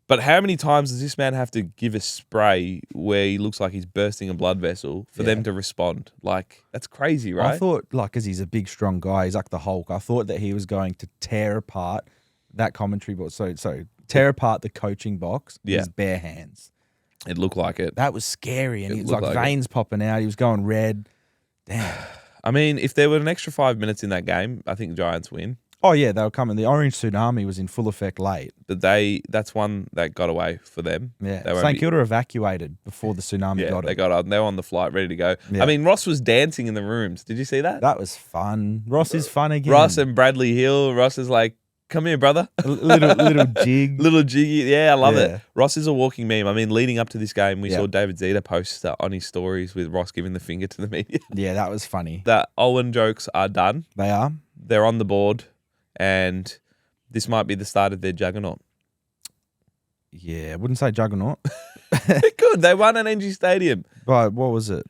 But how many times does this man have to give a spray where he looks like he's bursting a blood vessel for them to respond? Like, that's crazy, right? I thought, like, because he's a big, strong guy, he's like the Hulk. I thought that he was going to tear apart that commentary box. So tear apart the coaching box with his bare hands. It looked like it. That was scary. And It he was like looked like veins popping out. He was going red. Damn. I mean, if there were an extra 5 minutes in that game, I think the Giants win. Oh, yeah, they were coming. The orange tsunami was in full effect late. But that's one that got away for them. Yeah, They won't St be- Kilda evacuated before the tsunami Yeah, got they it. got on. They were on the flight, ready to go. Yeah. I mean, Ross was dancing in the rooms. Did you see that? That was fun. Ross is fun again. Ross and Bradley Hill. Ross is like, come here, brother. little jig. Little jiggy. Yeah, I love Yeah. it. Ross is a walking meme. I mean, leading up to this game, we Yeah. saw David Zeta post on his stories with Ross giving the finger to the media. Yeah, that was funny. The Owen jokes are done. They are. They're on the board. And this might be the start of their juggernaut. Yeah, I wouldn't say juggernaut. They're good. They won at NG Stadium. But what was it?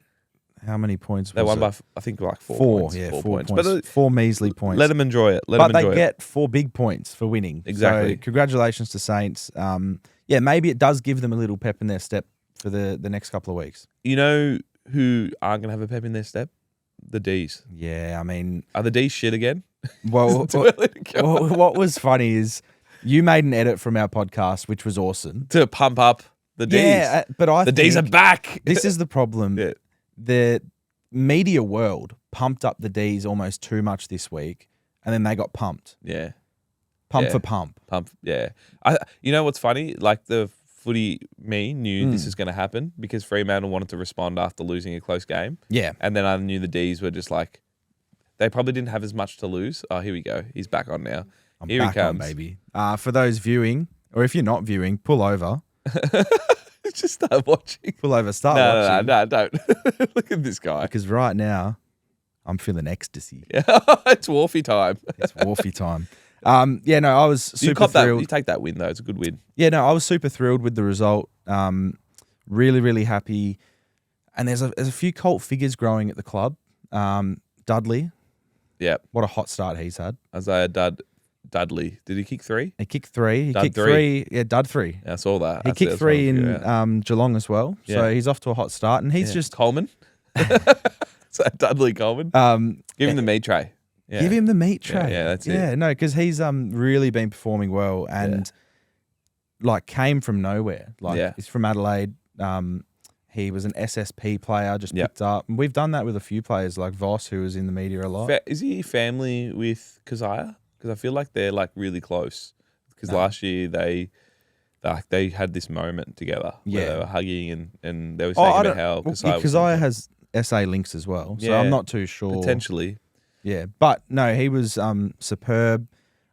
How many points They was won it? by, I think, like four points. Yeah, 4 4 points. points. But 4 measly points. let them enjoy it. Let but them they enjoy it. get 4 big points for winning. Exactly. So congratulations to Saints. Yeah, maybe it does give them a little pep in their step for the next couple of weeks. You know who aren't going to have a pep in their step? The Ds. Yeah, I mean, Are the Ds shit again? well, Too early to go. what was funny is you made an edit from our podcast, which was awesome. To pump up the Ds. Yeah, but I the think Ds are back. this is the problem. Yeah. The media world pumped up the Ds almost too much this week, and then they got pumped. Yeah. Pump Yeah. for pump. Pump. Yeah. You know what's funny? Like the footy me knew this was going to happen because Fremantle wanted to respond after losing a close game. Yeah. And then I knew the Ds were just like, they probably didn't have as much to lose. Oh, here we go. He's back on now. I'm Here back he comes. on, baby. For those viewing, or if you're not viewing, pull over. Just start watching. Pull over, start No, watching. no, don't. Look at this guy. Because right now, I'm feeling ecstasy. Yeah. It's Wharfie time. It's Wharfie time. Yeah, no, I was You super cop that. thrilled. You take that win though. It's a good win. Yeah, no, I was super thrilled with the result. Really, really happy. And there's a few cult figures growing at the club. Dudley, Yeah. what a hot start he's had. Isaiah Dudley. Did he kick 3? He kicked 3. He Dud kicked 3. 3. Yeah, Dud 3. Yeah, I saw that. He kicked 3 in Geelong as well. Yeah. So he's off to a hot start. And he's just Coleman. So Dudley Coleman. Give him the meat tray. Yeah. give him the meat tray. yeah, that's it. Yeah, no, because he's really been performing well and like came from nowhere. Like Yeah. he's from Adelaide. He was an SSP player, just Yep. picked up. And we've done that with a few players like Voss, who was in the media a lot. Is he family with Keziah? Because I feel like they're like really close. Because last year they had this moment together where Yeah. they were hugging and they were saying about how Keziah was Keziah has SA links as well, so Yeah, I'm not too sure. potentially. Yeah, but no, he was superb.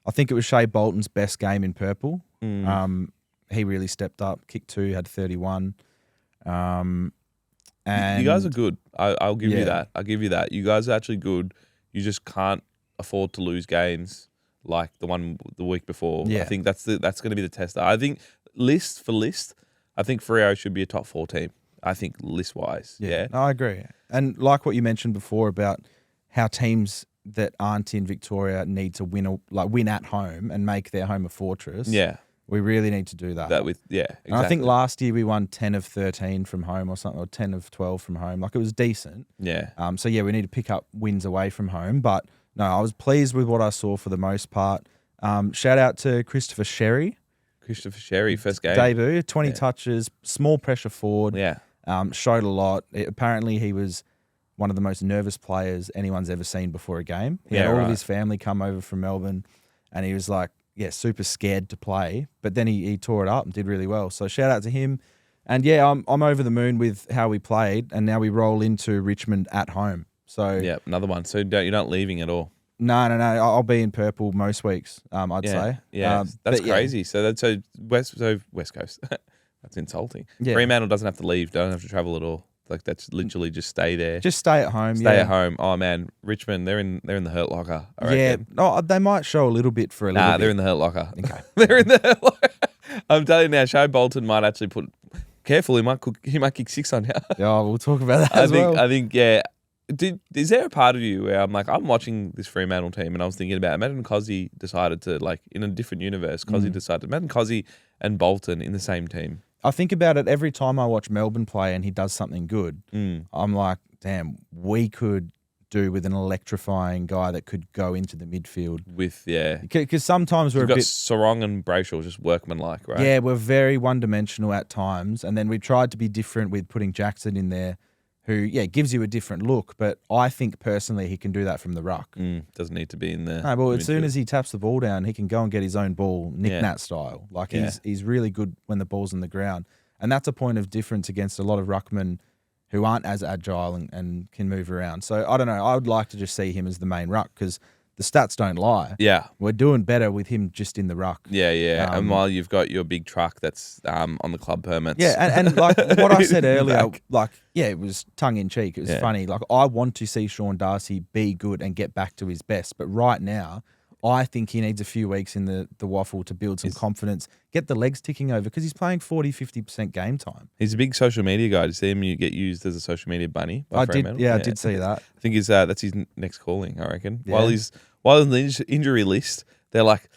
I think it was Shea Bolton's best game in purple. He really stepped up. Kick 2, had 31. And you guys are good. I'll give you Yeah. that. I'll give you that. You guys are actually good. You just can't afford to lose games like the week before. Yeah. I think that's going to be the tester. I think list for list, I think Freo should be a top 4 team. I think list wise. Yeah. No, I agree. And like what you mentioned before about how teams that aren't in Victoria need to win at home and make their home a fortress. Yeah. We really need to do that. Exactly. And I think last year we won 10 of 13 from home or something, or 10 of 12 from home. Like it was decent. Yeah. So yeah, we need to pick up wins away from home. But no, I was pleased with what I saw for the most part. Shout out to Christopher Sherry. Christopher Sherry, first game. Debut, 20 touches, small pressure forward. Yeah. Showed a lot. Apparently he was one of the most nervous players anyone's ever seen before a game. He had all of his family come over from Melbourne and he was like, super scared to play. But then he tore it up and did really well. So shout out to him. And yeah, I'm over the moon with how we played. And now we roll into Richmond at home. So Yeah, another one. So you're not leaving at all. no. I'll be in purple most weeks, I'd Yeah. say. Yeah. That's but yeah. crazy. So West Coast. That's insulting. Yeah. Fremantle doesn't have to leave, don't have to travel at all. Like that's literally just stay there. Just stay at home. Stay at home. Oh man, Richmond, they're in the hurt locker. I Yeah. reckon. Oh, they might show a little bit for a little Nah, bit. they're in the hurt locker. Okay. They're in the hurt locker. I'm telling you now, Shea Bolton might actually put. Careful, he might kick 6 on you. Yeah, we'll talk about that as well. I think, yeah. Is there a part of you where I'm like, I'm watching this Fremantle team and I was thinking about, imagine Cozzy decided to, like, in a different universe, Cozzy decided, imagine Cozzy and Bolton in the same team. I think about it every time I watch Melbourne play and he does something good. I'm like, damn, we could do with an electrifying guy that could go into the midfield. With, yeah. Because sometimes we're You've a got bit... Sarong and Brayshaw, just workmanlike, right? Yeah, we're very one-dimensional at times. And then we tried to be different with putting Jackson in there, who, gives you a different look. But I think personally he can do that from the ruck. Doesn't need to be in there. No, well, as soon as he taps the ball down, he can go and get his own ball, Nick Nat style. Like he's really good when the ball's on the ground. And that's a point of difference against a lot of ruckmen who aren't as agile and can move around. So I don't know. I would like to just see him as the main ruck because the stats don't lie. Yeah. We're doing better with him just in the ruck. Yeah. And while you've got your big truck that's on the club permits. Yeah, and like what I said earlier, it was tongue in cheek. It was funny. Like I want to see Sean Darcy be good and get back to his best. But right now, I think he needs a few weeks in the waffle to build some confidence, get the legs ticking over because he's playing 40-50% game time. He's a big social media guy. Did you see him get used as a social media bunny? I did see that. I think that's his next calling, I reckon. Yeah. While in the injury list, they're like,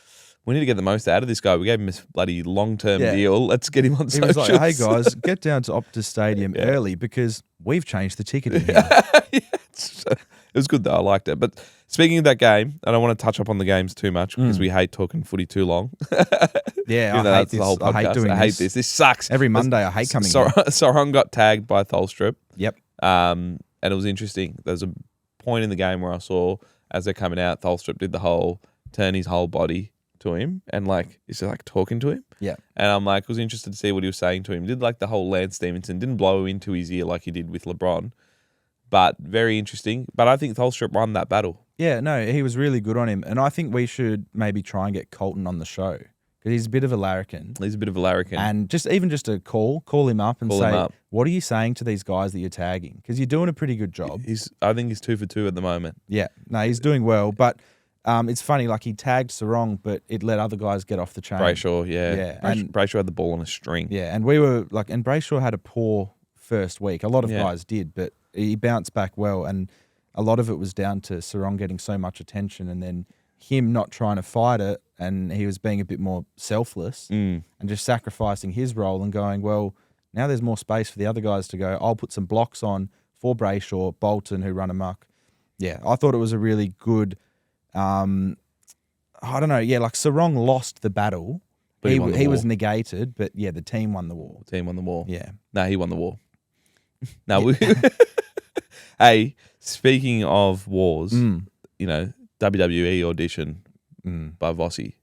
we need to get the most out of this guy. We gave him this bloody long-term deal. Let's get him on socials. He was like, hey guys, get down to Optus Stadium early because we've changed the ticketing here. It was good though. I liked it. But speaking of that game, I don't want to touch up on the games too much because we hate talking footy too long. Yeah, I hate this. I hate this. This sucks. Every Monday I hate coming here. Sarong got tagged by Tholstrup. Yep. And it was interesting. There's a point in the game where I saw as they're coming out, Tholstrup did the whole turn his whole body to him and is talking to him. Yeah. And I'm was interested to see what he was saying to him. Did the whole Lance Stevenson, didn't blow into his ear like he did with LeBron. But very interesting. But I think Tholstrup won that battle. Yeah, no, he was really good on him. And I think we should maybe try and get Colton on the show because he's a bit of a larrikin. And just a call him up and say, what are you saying to these guys that you're tagging? Because you're doing a pretty good job. I think he's 2 for 2 at the moment. Yeah, no, he's doing well. But it's funny, he tagged Sarong, but it let other guys get off the chain. Brayshaw, yeah. Brayshaw had the ball on a string. Yeah, and we were and Brayshaw had a poor first week. A lot of guys did, but he bounced back well, and a lot of it was down to Sarong getting so much attention and then him not trying to fight it, and he was being a bit more selfless and just sacrificing his role and going, well, now there's more space for the other guys to go. I'll put some blocks on for Brayshaw, Bolton, who run amok. Yeah, I thought it was a really good, I don't know, Sarong lost the battle. But he was negated, but the team won the war. Yeah. No, he won the war. No, hey, speaking of wars, WWE audition by Vossi,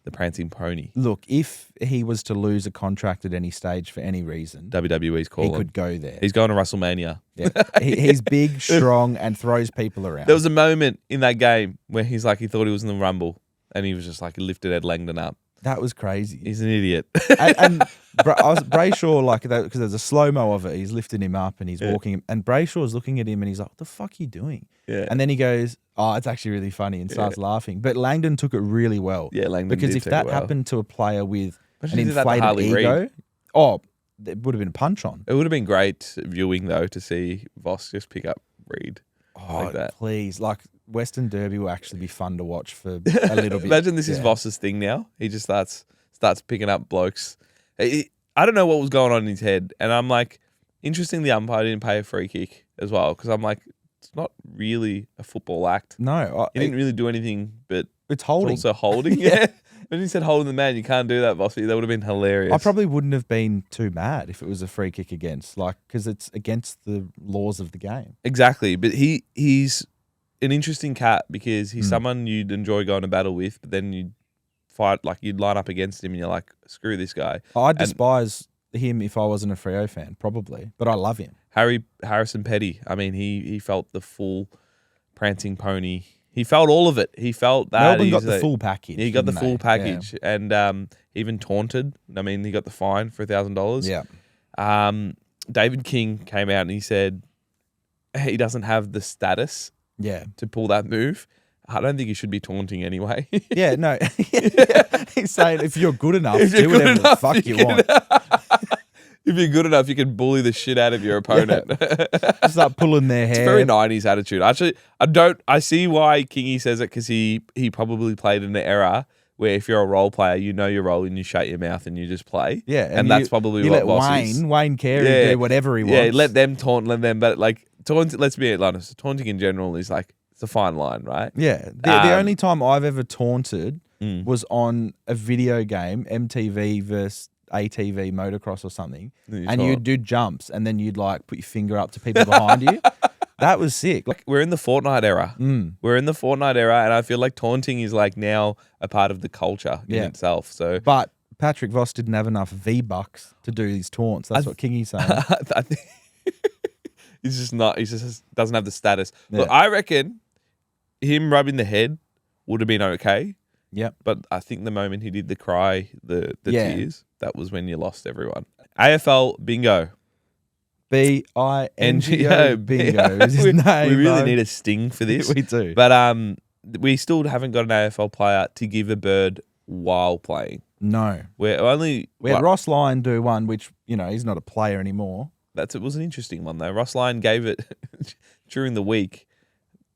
the prancing pony. Look, if he was to lose a contract at any stage for any reason, WWE's calling. He could go there. He's going to WrestleMania. Yeah. He's big, strong, and throws people around. There was a moment in that game where he thought he was in the Rumble, and he was just he lifted Ed Langdon up. That was crazy. He's an idiot. and Brayshaw, because there's a slow-mo of it, he's lifting him up and he's walking him. And Brayshaw's looking at him and he's like, what the fuck are you doing? Yeah. And then he goes, oh, it's actually really funny and starts laughing. But Langdon took it really well. Yeah, Langdon because did if that happened to a player with an inflated Harley ego, Reed. It would have been a punch on. It would have been great viewing, though, to see Voss just pick up Reed like that. Please. Western Derby will actually be fun to watch for a little bit. Imagine this is Voss's thing now. He just starts picking up blokes. I don't know what was going on in his head. And I'm interesting the umpire didn't pay a free kick as well. Because I'm it's not really a football act. No. He didn't really do anything, but it's holding. It's also holding. Yeah. When he said holding the man, you can't do that, Vossy. That would have been hilarious. I probably wouldn't have been too mad if it was a free kick against. Because it's against the laws of the game. Exactly. But he's an interesting cat because he's someone you'd enjoy going to battle with, but then you'd fight, you'd line up against him and you're screw this guy. I'd despise him if I wasn't a Freo fan, probably, but I love him. Harrison Petty, he felt the full prancing pony. He felt all of it. He felt that. Melbourne got the full package. He got the full package. Yeah. And even taunted. He got the fine for $1,000. Yeah. David King came out and he said he doesn't have the status to pull that move. I don't think you should be taunting anyway. Yeah, no. He's saying if you're good enough, do whatever the fuck you want. If you're good enough, you can bully the shit out of your opponent. Start pulling their hair. It's a very 90s attitude. Actually, I see why Kingy says it because he probably played in an era where if you're a role player, you know your role and you shut your mouth and you just play. Yeah. And that's probably you what let Wayne Carey do whatever he wants. Yeah, let them taunt, but let's be honest, taunting in general is it's a fine line, right? Yeah. The only time I've ever taunted was on a video game, MTV versus ATV motocross or something, You and try. you'd do jumps, and then you'd like put your finger up to people behind you. That was sick. Like, we're in the Fortnite era. We're in the Fortnite era, and I feel like taunting is like now a part of the culture in itself. So, But Patrick Voss didn't have enough V-Bucks to do these taunts. That's what Kingy's saying. I think he's just not. He just doesn't have the status. Yeah. Look, I reckon him rubbing the head would have been okay. Yep. But I think the moment he did the cry, the Yeah. tears, that was when you lost everyone. AFL bingo. BINGO bingo is his name. We really bro. need a sting for this. We do. But we still haven't got an AFL player to give a bird while playing. No. We had Ross Lyon do one, which, he's not a player anymore. It was an interesting one though. Ross Lyon gave it during the week.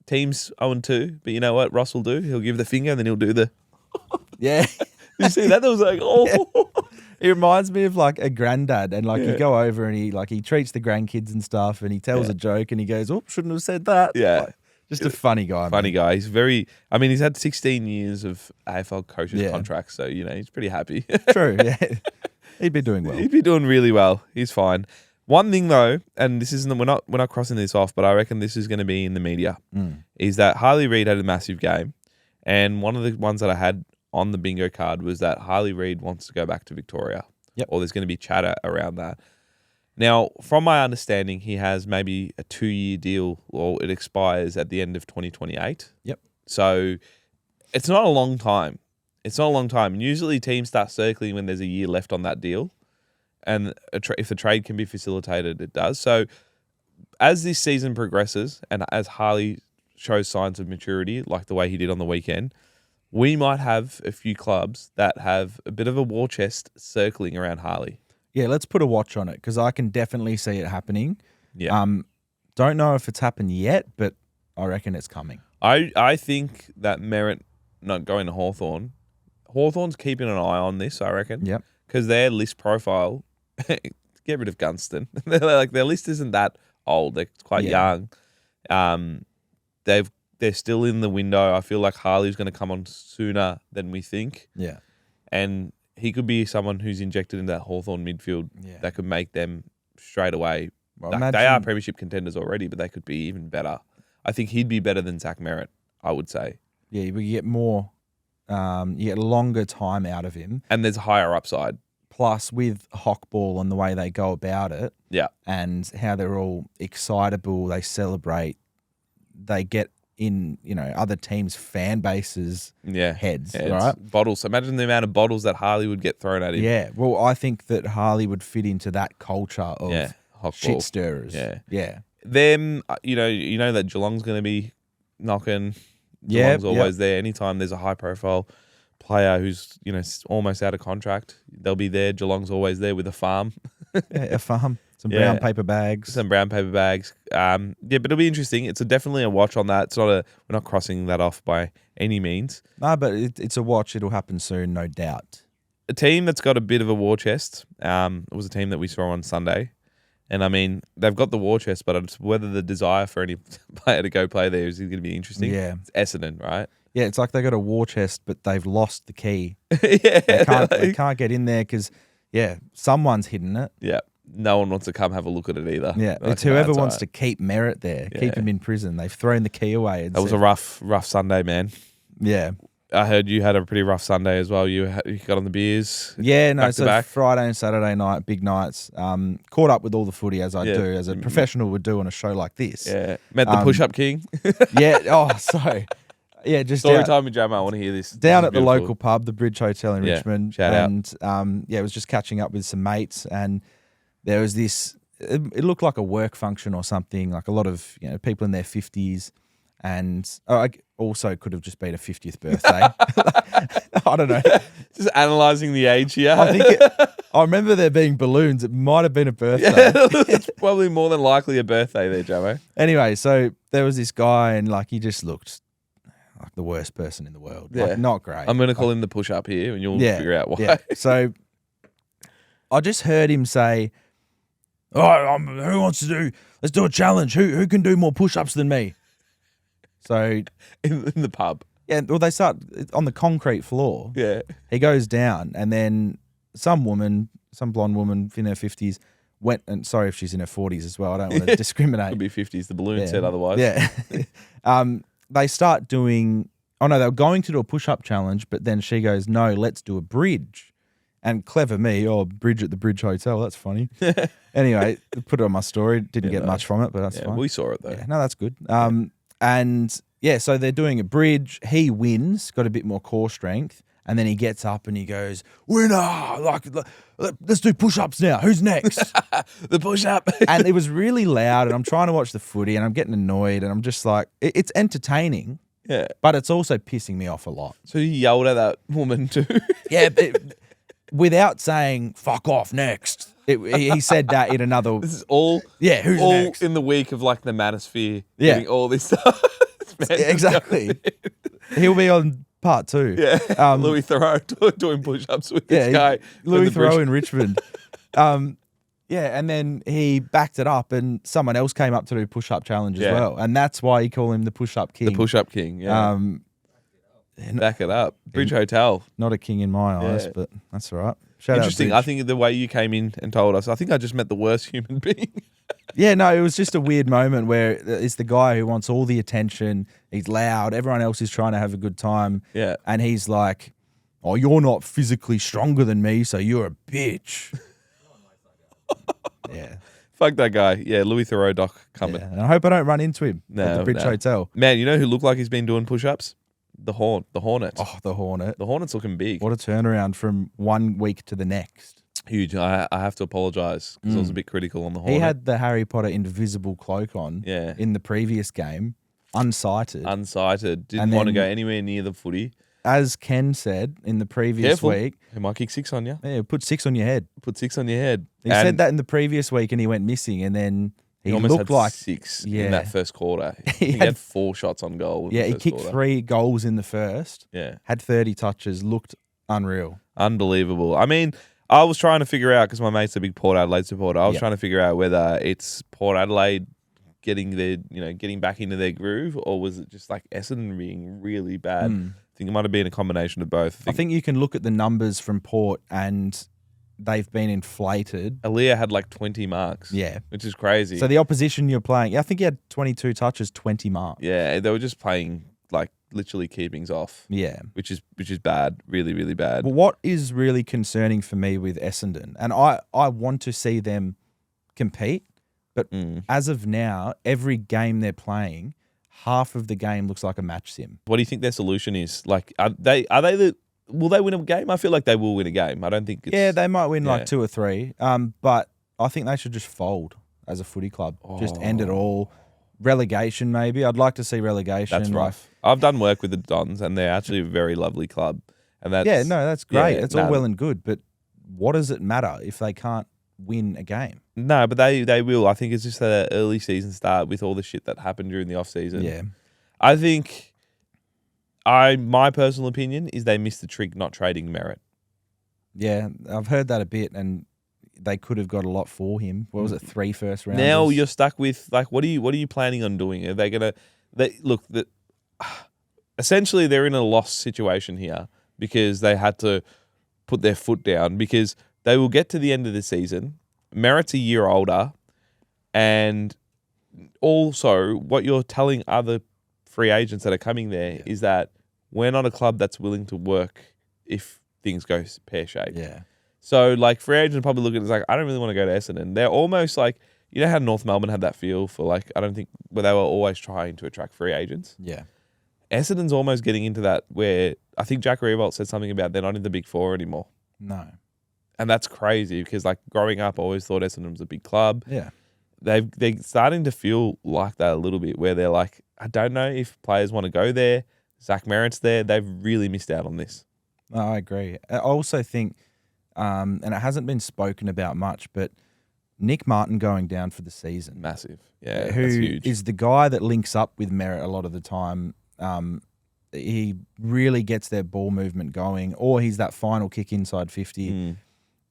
Teams 0-2, but you know what Ross will do? He'll give the finger and then he'll do the. Yeah. You see that? That was like, oh. It reminds me of like a granddad, and like you go over and he treats the grandkids and stuff, and he tells a joke and he goes, "Oh, shouldn't have said that." Yeah. Like, just a funny guy. Funny man. guy. He's he's had 16 years of AFL coaches contracts, so he's pretty happy. True. Yeah. He'd be doing well. He'd be doing really well. He's fine. One thing though, and this isn't we're not crossing this off, but I reckon this is going to be in the media, is that Harley Reed had a massive game, and one of the ones that I had on the bingo card was that Harley Reed wants to go back to Victoria. Yep. Or there's going to be chatter around that. Now, from my understanding, he has maybe a 2-year deal, or it expires at the end of 2028. Yep. So it's not a long time. It's not a long time. Usually teams start circling when there's a year left on that deal. And if the trade can be facilitated, it does. So as this season progresses and as Harley shows signs of maturity, like the way he did on the weekend, we might have a few clubs that have a bit of a war chest circling around Harley. Yeah, let's put a watch on it, because I can definitely see it happening. Yeah. Don't know if it's happened yet, but I reckon it's coming. I think that Merritt not going to Hawthorn's keeping an eye on this, I reckon. Yep. Because their list profile, get rid of Gunston. Their list isn't that old. They're quite young. They're still in the window. I feel like Harley's going to come on sooner than we think. Yeah. And he could be someone who's injected into that Hawthorn midfield that could make them straight away. Well, They are premiership contenders already, but they could be even better. I think he'd be better than Zach Merritt, I would say. Yeah, we get more, you get longer time out of him. And there's higher upside. Plus, with Hockball and the way they go about it, and how they're all excitable, they celebrate, they get in, other teams' fan bases' heads, right? Bottles. Imagine the amount of bottles that Harley would get thrown at him. Yeah. Well, I think that Harley would fit into that culture of Hockball. shit stirrers. Yeah. Yeah. Them, you know that Geelong's going to be knocking. Geelong's always there. Anytime there's a high profile player who's, almost out of contract, they'll be there. Geelong's always there with a farm. A farm. Some brown paper bags. But it'll be interesting. It's definitely a watch on that. We're not crossing that off by any means. No, but it's a watch. It'll happen soon, no doubt. A team that's got a bit of a war chest, it was a team that we saw on Sunday. And I mean, they've got the war chest, but it's whether the desire for any player to go play there is going to be interesting. Yeah. It's Essendon, right? Yeah, it's like they got a war chest, but they've lost the key. Yeah. They can't get in there because, someone's hidden it. Yeah. No one wants to come have a look at it either. Yeah, it's whoever wants to keep Merritt there, keep him in prison. They've thrown the key away. That was a rough Sunday, man. Yeah. I heard you had a pretty rough Sunday as well. You got on the beers. Yeah, no, so back. Friday and Saturday night, big nights. Caught up with all the footy as I do, as a professional would do on a show like this. Yeah. Met the push-up king. Just Story time with Jamo. I want to hear this. Down at the local pub, the Bridge Hotel in Richmond. Shout out. And it was just catching up with some mates, and there was this, it looked like a work function or something, like a lot of people in their 50s, and I also could have just been a 50th birthday. I don't know. Just analysing the age here. I remember there being balloons. It might have been a birthday. It's probably more than likely a birthday there, Jamo. Anyway, so there was this guy, and he just looked like the worst person in the world. Yeah. Not great. I'm going to call him the push-up here, and you'll figure out why. Yeah. So I just heard him say, who wants to do? Let's do a challenge. Who can do more push-ups than me? So in the pub. Yeah. Well, they start on the concrete floor. Yeah. He goes down, and then some blonde woman in her 50s went, and sorry if she's in her 40s as well. I don't want to discriminate. Could be 50s. The balloon said otherwise. Yeah. They start doing, they were going to do a push-up challenge, but then she goes, no, let's do a bridge. And clever me, bridge at the Bridge Hotel. That's funny. Anyway, put it on my story. Didn't get much from it, but that's fine. We saw it though. Yeah, no, that's good. So they're doing a bridge. He wins, got a bit more core strength. And then he gets up and he goes, winner, let's do push-ups now. Who's next? The push-up. And it was really loud, and I'm trying to watch the footy, and I'm getting annoyed, and I'm just like, it's entertaining, but it's also pissing me off a lot. So he yelled at that woman too? Yeah, without saying, fuck off, next. He said that in another... This is all, who's all next? in the week of like the manosphere. Yeah. Getting all this stuff. Exactly. He'll be on... Part 2. Yeah. Louis Theroux doing push-ups with this guy. Louis Theroux in Richmond. And then he backed it up and someone else came up to do push-up challenge as well. And that's why you call him the push-up king. The push-up king, yeah. Back it up. Bridge Hotel. Not a king in my eyes, but that's all right. Shout Interesting. out I think the way you came in and told us, I think I just met the worst human being. Yeah, no, it was just a weird moment where it's the guy who wants all the attention. He's loud. Everyone else is trying to have a good time. Yeah. And he's like, oh, you're not physically stronger than me, so you're a bitch. Yeah. Fuck that guy. Yeah, Louis Theroux doc coming. Yeah. And I hope I don't run into him at the Bridge Hotel. Man, you know who looked like he's been doing push-ups? The Hornet. Oh, the Hornet. The Hornet's looking big. What a turnaround from 1 week to the next. Huge. I have to apologise because I was a bit critical on the Hornet. He had the Harry Potter invisible cloak on in the previous game, unsighted. Didn't want to go anywhere near the footy. As Ken said in the previous week. He might kick 6 on you. Yeah, put 6 on your head. Put 6 on your head. He said that in the previous week and he went missing and then he almost looked had like 6 in that first quarter. He had 4 shots on goal. Yeah, he kicked 3 goals in the first. Yeah. Had 30 touches, looked unreal. Unbelievable. I mean, I was trying to figure out, because my mate's a big Port Adelaide supporter, I was trying to figure out whether it's Port Adelaide getting back into their groove, or was it just like Essendon being really bad? I think it might have been a combination of both. I think you can look at the numbers from Port and they've been inflated. Aaliyah had like 20 marks. Yeah. Which is crazy. So the opposition you're playing, I think he had 22 touches, 20 marks. Yeah, they were just playing like literally keepings off. Yeah. Which is bad. Really, really bad. Well, what is really concerning for me with Essendon, and I want to see them compete, but as of now, every game they're playing, half of the game looks like a match sim. What do you think their solution is? Like, will they win a game? I feel like they will win a game. I don't think it's... Yeah, they might win like 2 or 3. But I think they should just fold as a footy club. Just end it all. Relegation, maybe. I'd like to see relegation. That's rough. I've done work with the Dons, and they're actually a very lovely club. And that's that's great. It's all well and good, but what does it matter if they can't win a game? No, but they will. I think it's just an early season start with all the shit that happened during the off season. Yeah, I think my personal opinion is they missed the trick not trading Merritt. Yeah, I've heard that a bit, and they could have got a lot for him. What was it, 3 first rounders? Now you're stuck with like, what are you planning on doing? Are they gonna? Essentially, they're in a lost situation here because they had to put their foot down because they will get to the end of the season. Merritt's a year older, and also what you're telling other free agents that are coming there is that we're not a club that's willing to work if things go pear-shaped. Yeah. So, like, free agents probably look at it as like, I don't really want to go to Essendon. They're almost like, you know how North Melbourne had that feel for like, I don't think, where they were always trying to attract free agents. Yeah. Essendon's almost getting into that where I think Jack Riewoldt said something about they're not in the Big Four anymore. No. And that's crazy because, like, growing up, I always thought Essendon was a big club. Yeah. They're starting to feel like that a little bit where they're like, I don't know if players want to go there. Zach Merritt's there. They've really missed out on this. No, I agree. I also think, and it hasn't been spoken about much, but Nick Martin going down for the season. Massive. Yeah, who that's huge. Is the guy that links up with Merritt a lot of the time. He really gets their ball movement going, or he's that final kick inside 50.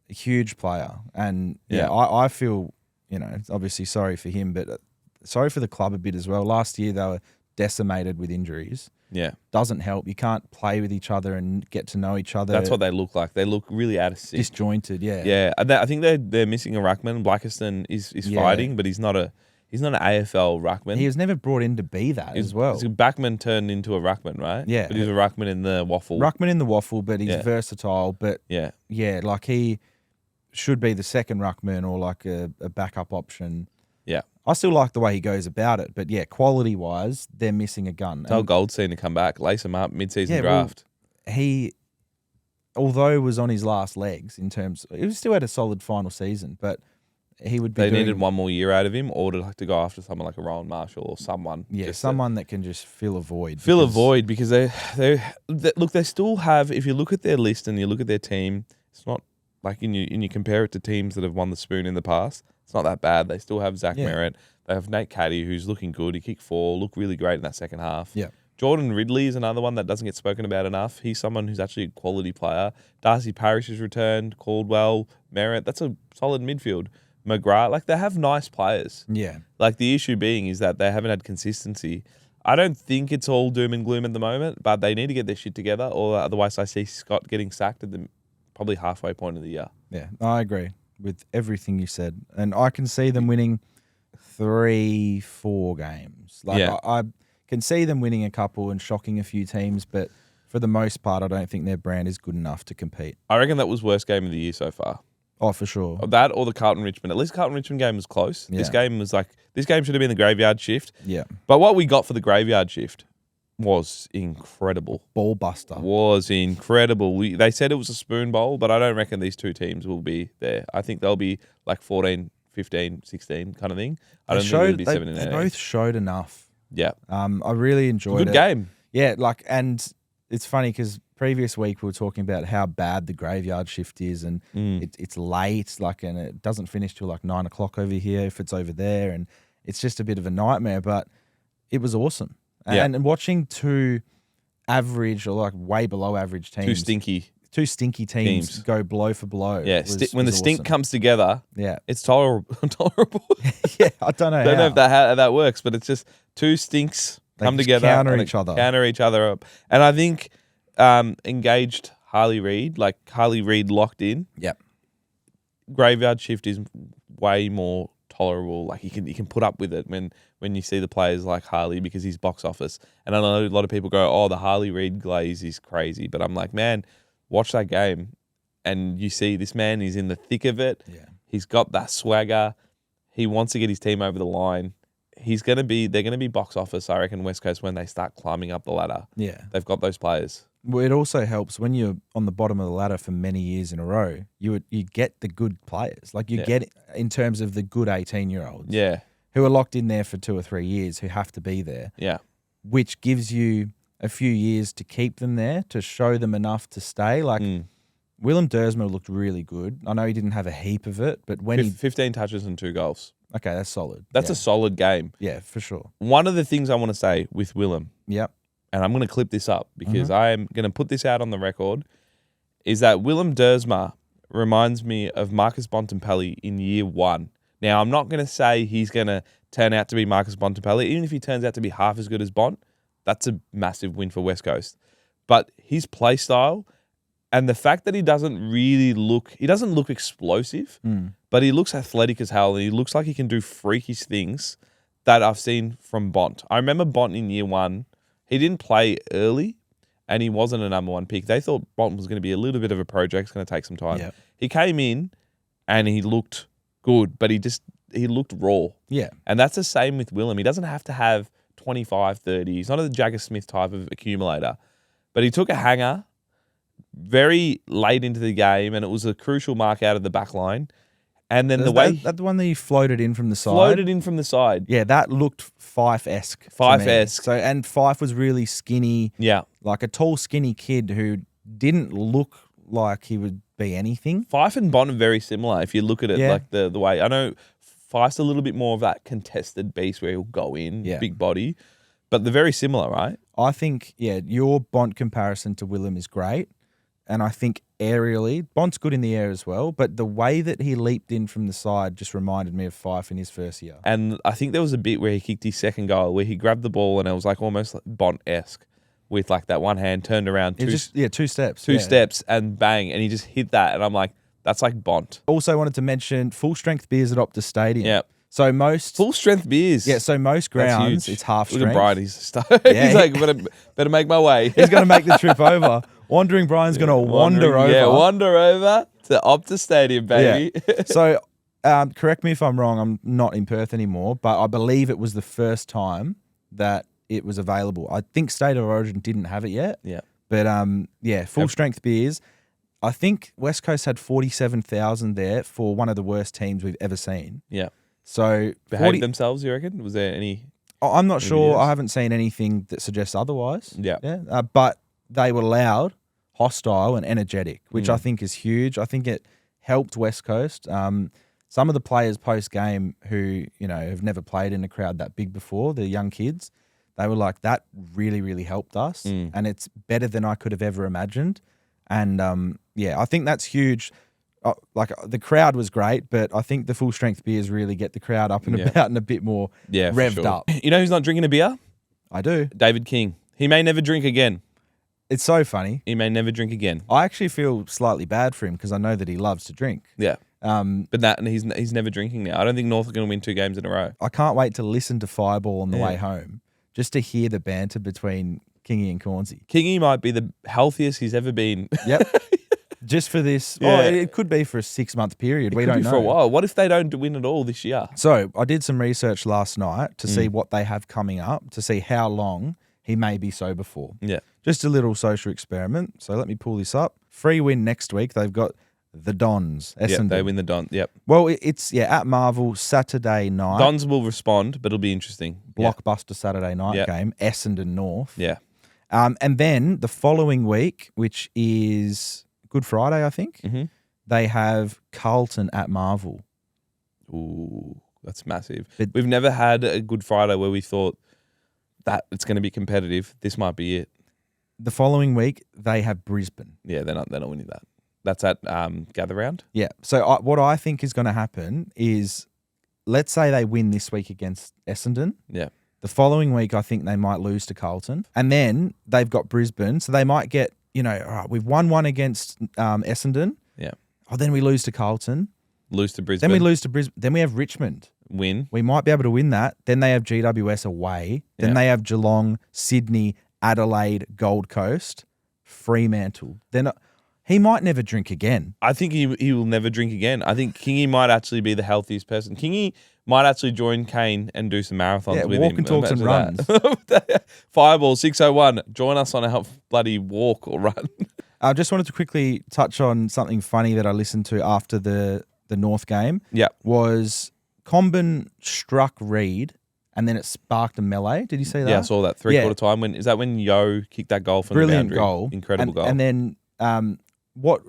A huge player. And I feel, obviously sorry for him, but sorry for the club a bit as well. Last year they were decimated with injuries. Yeah. doesn't help. You can't play with each other and get to know each other. That's what they look like. They look really out of sync. Disjointed, yeah. Yeah, I think they're missing a ruckman. Blackiston is fighting, but he's not an AFL ruckman. He was never brought in to be that as well. He's a backman turned into a ruckman, right? Yeah. But he's a ruckman in the waffle. Ruckman in the waffle, but he's versatile. But Yeah. like he should be the second ruckman or like a backup option. Yeah. I still like the way he goes about it, but yeah, quality-wise, they're missing a gun. Tell Goldstein to come back, lace him up, mid-season Yeah, draft. He, although was on his last legs in terms, he still had a solid final season, but he would be. They needed one more year out of him, or to go after someone like a Rowan Marshall or someone. Yeah, someone that can just fill a void. Because they look. They still have. If you look at their list and you look at their team, it's not like you compare it to teams that have won the spoon in the past. It's not that bad. They still have Zach Merritt. They have Nate Caddy, who's looking good. He kicked 4, looked really great in that second half. Yeah. Jordan Ridley is another one that doesn't get spoken about enough. He's someone who's actually a quality player. Darcy Parish has returned. Caldwell, Merritt. That's a solid midfield. McGrath, like they have nice players. Yeah. Like the issue being is that they haven't had consistency. I don't think it's all doom and gloom at the moment, but they need to get their shit together, or otherwise I see Scott getting sacked at the probably halfway point of the year. Yeah, I agree with everything you said. And I can see them winning 3-4 games. I can see them winning a couple and shocking a few teams, but for the most part, I don't think their brand is good enough to compete. I reckon that was worst game of the year so far. Oh, for sure. That or the Carlton Richmond. At least Carlton Richmond game was close. Yeah. This game should have been the graveyard shift. Yeah. But what we got for the graveyard shift was incredible. Ball buster. Was incredible. They said it was a spoon bowl, but I don't reckon these two teams will be there. I think they'll be like 14, 15, 16 kind of thing. I don't think it'll be 7 and 8. They both showed enough. Yeah. I really enjoyed it. Good game. Yeah, and it's funny because previous week we were talking about how bad the graveyard shift is, and it's late, and it doesn't finish till like 9 o'clock over here if it's over there, and it's just a bit of a nightmare. But it was awesome, and watching two average or like way below average teams, two stinky teams go blow for blow. Yeah, when the stink awesome. comes together, it's tolerable. Yeah, I don't know. Don't know if how that works, but it's just two stinks come together, counter each other up, and I think engaged Harley Reed, like Harley Reed locked in. Yep. Graveyard shift is way more tolerable. Like you can put up with it when you see the players like Harley because he's box office. And I know a lot of people go, "Oh, the Harley Reed glaze is crazy," but I'm like, man, watch that game, and you see this man is in the thick of it. Yeah. He's got that swagger. He wants to get his team over the line. They're gonna be box office, I reckon, West Coast when they start climbing up the ladder. Yeah. They've got those players. Well, it also helps when you're on the bottom of the ladder for many years in a row. You get the good players, like you get in terms of the good 18-year-olds, who are locked in there for 2 or 3 years, who have to be there, which gives you a few years to keep them there, to show them enough to stay. Like Willem Dersma looked really good. I know he didn't have a heap of it, but when 15 touches and 2 goals. Okay, that's solid. That's a solid game. Yeah, for sure. One of the things I want to say with Willem, and I'm going to clip this up because I am going to put this out on the record, is that Willem Dersma reminds me of Marcus Bontempelli in year 1. Now, I'm not going to say he's going to turn out to be Marcus Bontempelli. Even if he turns out to be half as good as Bont, that's a massive win for West Coast. But his play style and the fact that he doesn't look explosive, but he looks athletic as hell, and he looks like he can do freakish things that I've seen from Bont. I remember Bont in year 1, he didn't play early, and he wasn't a number 1 pick. They thought Bont was going to be a little bit of a project, it's going to take some time. Yep. He came in, and he looked good, but he looked raw. Yeah. And that's the same with Willem. He doesn't have to have 25, 30. He's not a Jagger Smith type of accumulator, but he took a hanger very late into the game, and it was a crucial mark out of the back line. And then that the one that he floated in from the side. Yeah, that looked Fife-esque. Fife-esque. So, and Fife was really skinny. Yeah. Like a tall, skinny kid who didn't look like he would be anything. Fife and Bont are very similar if you look at it like the way. I know Fife's a little bit more of that contested beast where he'll go in, big body, but they're very similar, right? I think, your Bont comparison to Willem is great. And I think aerially, Bont's good in the air as well, but the way that he leaped in from the side just reminded me of Fife in his first year. And I think there was a bit where he kicked his second goal where he grabbed the ball and it was like almost like Bont-esque, with like that one hand, turned around, It just 2 steps. two steps, and bang, and he just hit that, and I'm like, that's like Bont. Also wanted to mention full strength beers at Optus Stadium. Yeah. So most Full strength beers. Yeah, so most grounds huge. it's half Look strength. at Brian, he's stoked. Yeah. He's like, better make my way. He's going to make the trip over. Wandering Brian's going to wander over. Yeah, wander over to Optus Stadium, baby. Yeah. So, correct me if I'm wrong. I'm not in Perth anymore, but I believe it was the first time that it was available. I think State of Origin didn't have it yet. Yeah. But full strength beers. I think West Coast had 47,000 there for one of the worst teams we've ever seen. Yeah. So Behaved themselves, you reckon? Was there any? I'm not sure. Yes. I haven't seen anything that suggests otherwise. Yeah. But they were loud, hostile, and energetic, which I think is huge. I think it helped West Coast. Some of the players post game who have never played in a crowd that big before, the young kids, they were like, that really, really helped us, and it's better than I could have ever imagined. And I think that's huge. The crowd was great, but I think the full strength beers really get the crowd up and about and a bit more revved up. You know who's not drinking a beer? I do. David King. He may never drink again. It's so funny. He may never drink again. I actually feel slightly bad for him because I know that he loves to drink. Yeah. But he's never drinking now. I don't think North are going to win 2 games in a row. I can't wait to listen to Fireball on the way home just to hear the banter between Kingy and Cornsey. Kingy might be the healthiest he's ever been. Yep. Just for this. Yeah. It could be for a 6-month period. We don't know. For a while. What if they don't win at all this year? So I did some research last night to see what they have coming up, to see how long he may be sober for. Yeah. Just a little social experiment. So let me pull this up. Free win next week. They've got the Dons. Yeah, Essendon. they win the Dons. Yep. Well, it's at Marvel Saturday night. Dons will respond, but it'll be interesting. Blockbuster Saturday night game. Essendon Norf. Yeah. And then the following week, which is Good Friday, I think, they have Carlton at Marvel. Ooh, that's massive. But we've never had a Good Friday where we thought that it's going to be competitive. This might be it. The following week, they have Brisbane. Yeah, they're not winning that. That's at Gather Round. Yeah. So what I think is going to happen is, let's say they win this week against Essendon. Yeah. The following week, I think they might lose to Carlton. And then they've got Brisbane. So they might get, all right, we've won one against Essendon. Yeah. Oh, then we lose to Carlton. Lose to Brisbane. Then we lose to Brisbane. Then we have Richmond. Win. We might be able to win that. Then they have GWS away. Then they have Geelong, Sydney, Adelaide, Gold Coast, Fremantle. Then he might never drink again. I think he will never drink again. I think Kingy might actually be the healthiest person. Kingy might actually join Kane and do some marathons with him. Walk and talks and runs. Fireball 601. Join us on our bloody walk or run. I just wanted to quickly touch on something funny that I listened to after the North game. Yeah. Was Comben struck Reed and then it sparked a melee. Did you see that? Yeah, I saw that. 3/4 time. Is that when Yo kicked that goal from Brilliant the boundary? goal. Incredible goal. And then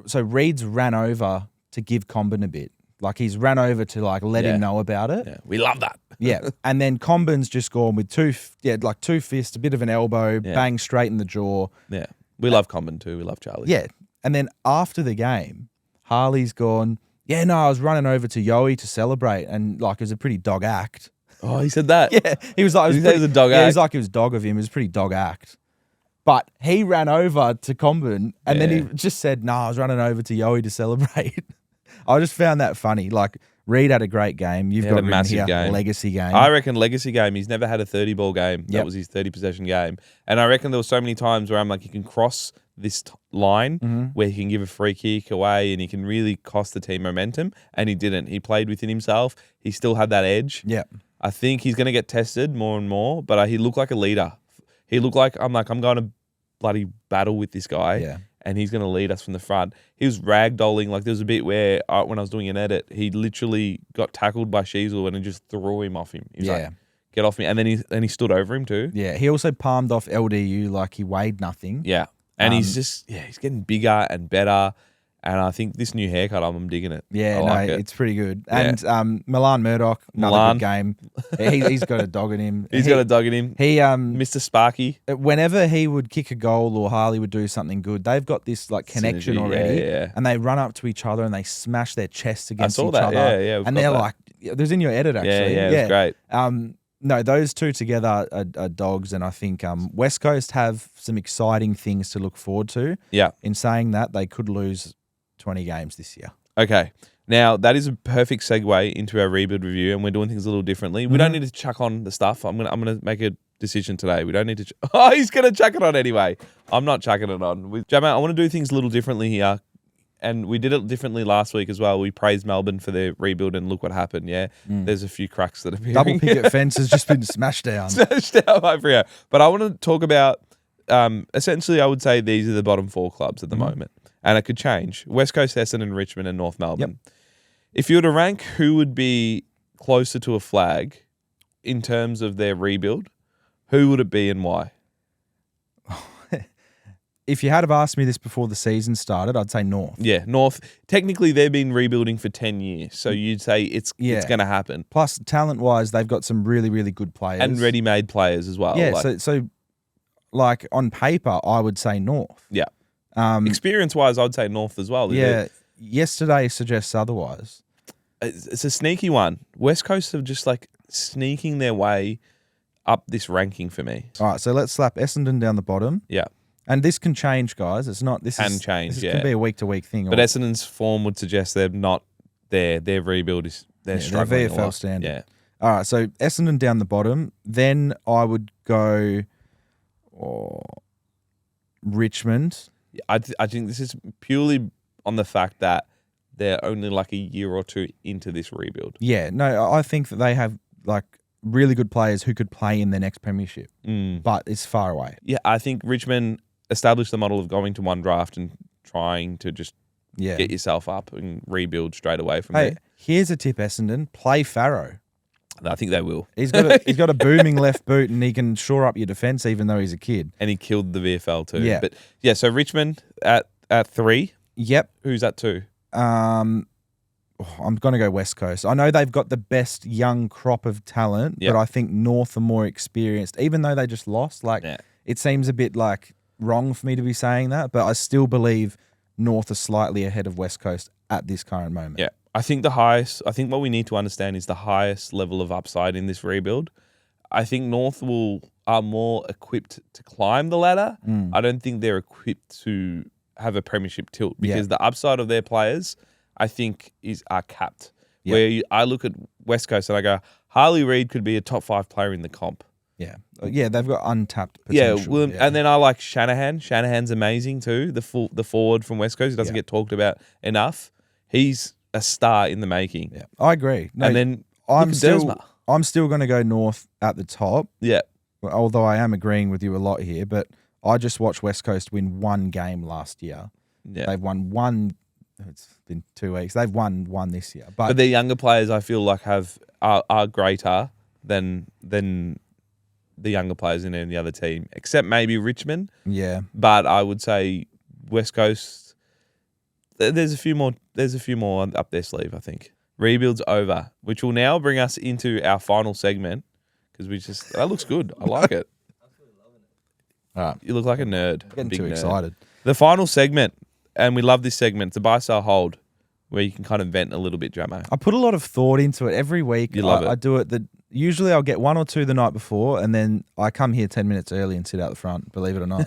so Reed's ran over to give Comben a bit. Like he's ran over to let him know about it. Yeah, we love that. Yeah. And then Comben's just gone with two fists, a bit of an elbow, bang straight in the jaw. Yeah. We love Comben too. We love Charlie. Yeah. And then after the game, Harley's gone, I was running over to Yoey to celebrate, and it was a pretty dog act. Oh, he said that? Yeah. He was like, it was a dog act? Yeah, he was like, it was dog of him. It was a pretty dog act. But he ran over to Comben and then he just said, I was running over to Yoey to celebrate. I just found that funny. Reed had a great game. You've got a massive game. Legacy game. I reckon legacy game. He's never had a 30-ball game. That was his 30-possession game. And I reckon there were so many times where I'm like, he can cross this line where he can give a free kick away and he can really cost the team momentum. And he didn't. He played within himself. He still had that edge. Yeah. I think he's going to get tested more and more, but he looked like a leader. He looked like, I'm going to bloody battle with this guy. Yeah. And he's going to lead us from the front. He was ragdolling. There was a bit where when I was doing an edit, he literally got tackled by Sheasel and it just threw him off him. He was like, get off me. And then he stood over him too. Yeah. He also palmed off LDU like he weighed nothing. Yeah. And he's getting bigger and better. And I think this new haircut, I'm digging it. Yeah, it's pretty good. And Milan Murdoch, another good game. He's got a dog in him. He's got a dog in him. He Mr. Sparky. Whenever he would kick a goal or Harley would do something good, they've got this connection synergy, already. Yeah. And they run up to each other and they smash their chests against each that. other. Yeah, and they're like, there's in your edit actually. Yeah, it was great. No, those two together are dogs, and I think West Coast have some exciting things to look forward to. Yeah. In saying that, they could lose 20 games this year. Okay. Now, that is a perfect segue into our rebuild review, and we're doing things a little differently. We don't need to chuck on the stuff. I'm gonna make a decision today. We don't need to... he's going to chuck it on anyway. I'm not chucking it on. Jamo, I want to do things a little differently here. And we did it differently last week as well. We praised Melbourne for their rebuild, and look what happened. Yeah, there's a few cracks that appear. Double picket fence has just been smashed down. Smashed down by Freo. But I want to talk about, essentially, I would say these are the bottom 4 clubs at the moment. And it could change. West Coast, Essendon, Richmond, and North Melbourne. Yep. If you were to rank who would be closer to a flag in terms of their rebuild, who would it be and why? If you had have asked me this before the season started, I'd say North. Yeah, North. Technically, they've been rebuilding for 10 years, so you'd say it's going to happen. Plus, talent-wise, they've got some really, really good players. And ready-made players as well. Yeah, so like on paper, I would say North. Yeah. Experience-wise, I'd say North as well. Yeah, yesterday suggests otherwise. It's a sneaky one. West Coast are just like sneaking their way up this ranking for me. All right, so let's slap Essendon down the bottom. Yeah. And this can change, guys. It's not. This can change. This can be a week-to-week thing. But Essendon's form would suggest they're not there. Their rebuild is struggling. They're VFL standard. Yeah. All right. So Essendon down the bottom. Then I would go Richmond. I think this is purely on the fact that they're only like a year or two into this rebuild. Yeah. No, I think that they have like really good players who could play in the next premiership, but it's far away. Yeah, I think Richmond established the model of going to one draft and trying to just get yourself up and rebuild straight away from there. Here's a tip, Essendon. Play Farrow. I think they will. He's got a booming left boot, and he can shore up your defence even though he's a kid. And he killed the VFL too. Yeah. But yeah, so Richmond at 3. Yep. Who's at 2? I'm going to go West Coast. I know they've got the best young crop of talent, but I think North are more experienced, even though they just lost. It seems a bit like wrong for me to be saying that, but I still believe North are slightly ahead of West Coast at this current moment. Yeah. I think what we need to understand is the highest level of upside in this rebuild. I think North are more equipped to climb the ladder. I don't think they're equipped to have a premiership tilt because the upside of their players, I think, are capped. Where I look at West Coast and I go, Harley Reed could be a top 5 player in the comp. Yeah. Yeah, they've got untapped potential. And then I like Shanahan. Shanahan's amazing too, the forward from West Coast. He doesn't get talked about enough. He's a star in the making. Yeah, I agree. No, and then I'm still going to go North at the top. Yeah. Although I am agreeing with you a lot here, but I just watched West Coast win one game last year. Yeah. They've won one. It's been 2 weeks. They've won one this year. But their younger players, I feel like, are greater than the younger players in any other team, except maybe Richmond. Yeah. But I would say West Coast, there's a few more up their sleeve, I think. Rebuild's over, which will now bring us into our final segment because that looks good. I like it. All right. You look like a nerd. Getting too excited. The final segment, and we love this segment, it's a buy, sell, hold, where you can kind of vent a little bit, Jamo. I put a lot of thought into it every week. You love it. I do it. Usually I'll get 1 or 2 the night before, and then I come here 10 minutes early and sit out the front, believe it or not.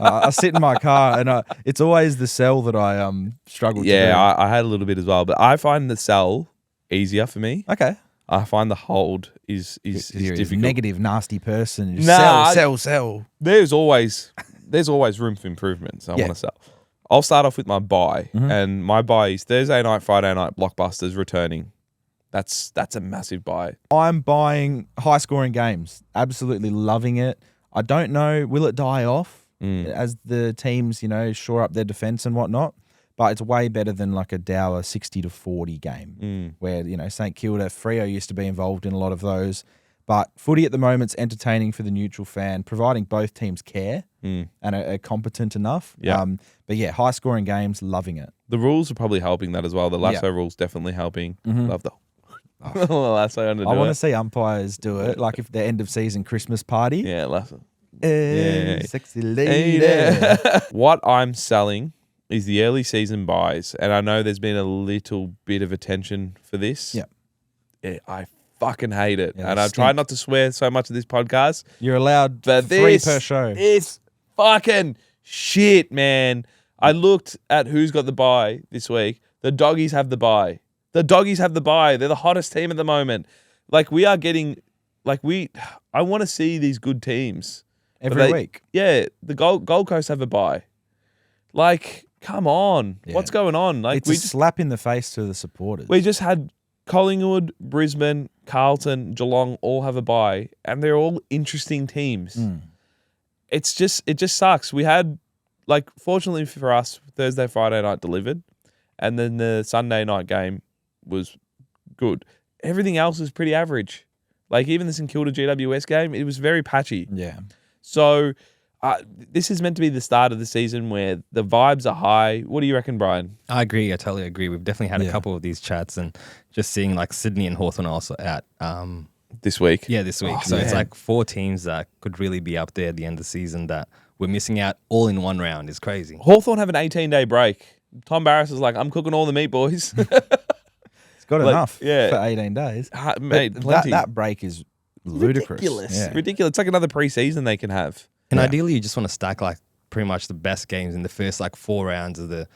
I sit in my car, and it's always the sell that I struggle to do. Yeah, I had a little bit as well, but I find the sell easier for me. Okay. I find the hold is difficult. Negative, nasty person. Nah, Sell. There's always room for improvement, so I want to sell. I'll start off with my buy, and my buy is Thursday night, Friday night blockbusters returning. That's a massive buy. I'm buying high-scoring games. Absolutely loving it. I don't know, will it die off as the teams, shore up their defense and whatnot? But it's way better than like a dour 60-40 game where, St Kilda, Freo used to be involved in a lot of those. But footy at the moment's entertaining for the neutral fan, providing both teams care and are competent enough. Yeah. But yeah, high-scoring games, loving it. The rules are probably helping that as well. The lasso rules definitely helping. Love the lasso under. I want to see umpires do it, like if the end of season Christmas party. Yeah, lasso. Hey, sexy lady. What I'm selling is the early season buys, and I know there's been a little bit of attention for this. Yeah. I fucking hate it. Yeah, And they I've tried stink. not to swear so much of this podcast. You're allowed But 3 per show. It's fucking shit, man. I looked at who's got the bye this week. The doggies have the bye. They're the hottest team at the moment. Like, we are getting, I want to see these good teams. But Every week. Yeah, the Gold Coast have a bye. Like, come on. Yeah. What's going on? Like, It's a slap in the face to the supporters. we just had Collingwood, Brisbane, Carlton, Geelong all have a bye, and they're all interesting teams. It just sucks. We had, fortunately for us, Thursday, Friday night delivered, and then the Sunday night game was good. Everything else was pretty average. Like, even the St Kilda GWS game, it was very patchy. Yeah. So this is meant to be the start of the season where the vibes are high. What do you reckon, Brian? I agree. I totally agree. We've definitely had a couple of these chats, and just seeing like Sydney and Hawthorn are also out. This week? Yeah, this week. So it's like 4 teams that could really be up there at the end of the season that we're missing out all in one round. Is crazy. Hawthorn have an 18-day break. Tom Barrass is like, I'm cooking all the meat, boys. It's got enough for 18 days. Mate, But plenty. that break is ludicrous. Ridiculous. Ridiculous. It's like another preseason they can have. And ideally, you just want to stack like pretty much the best games in the first 4 rounds of the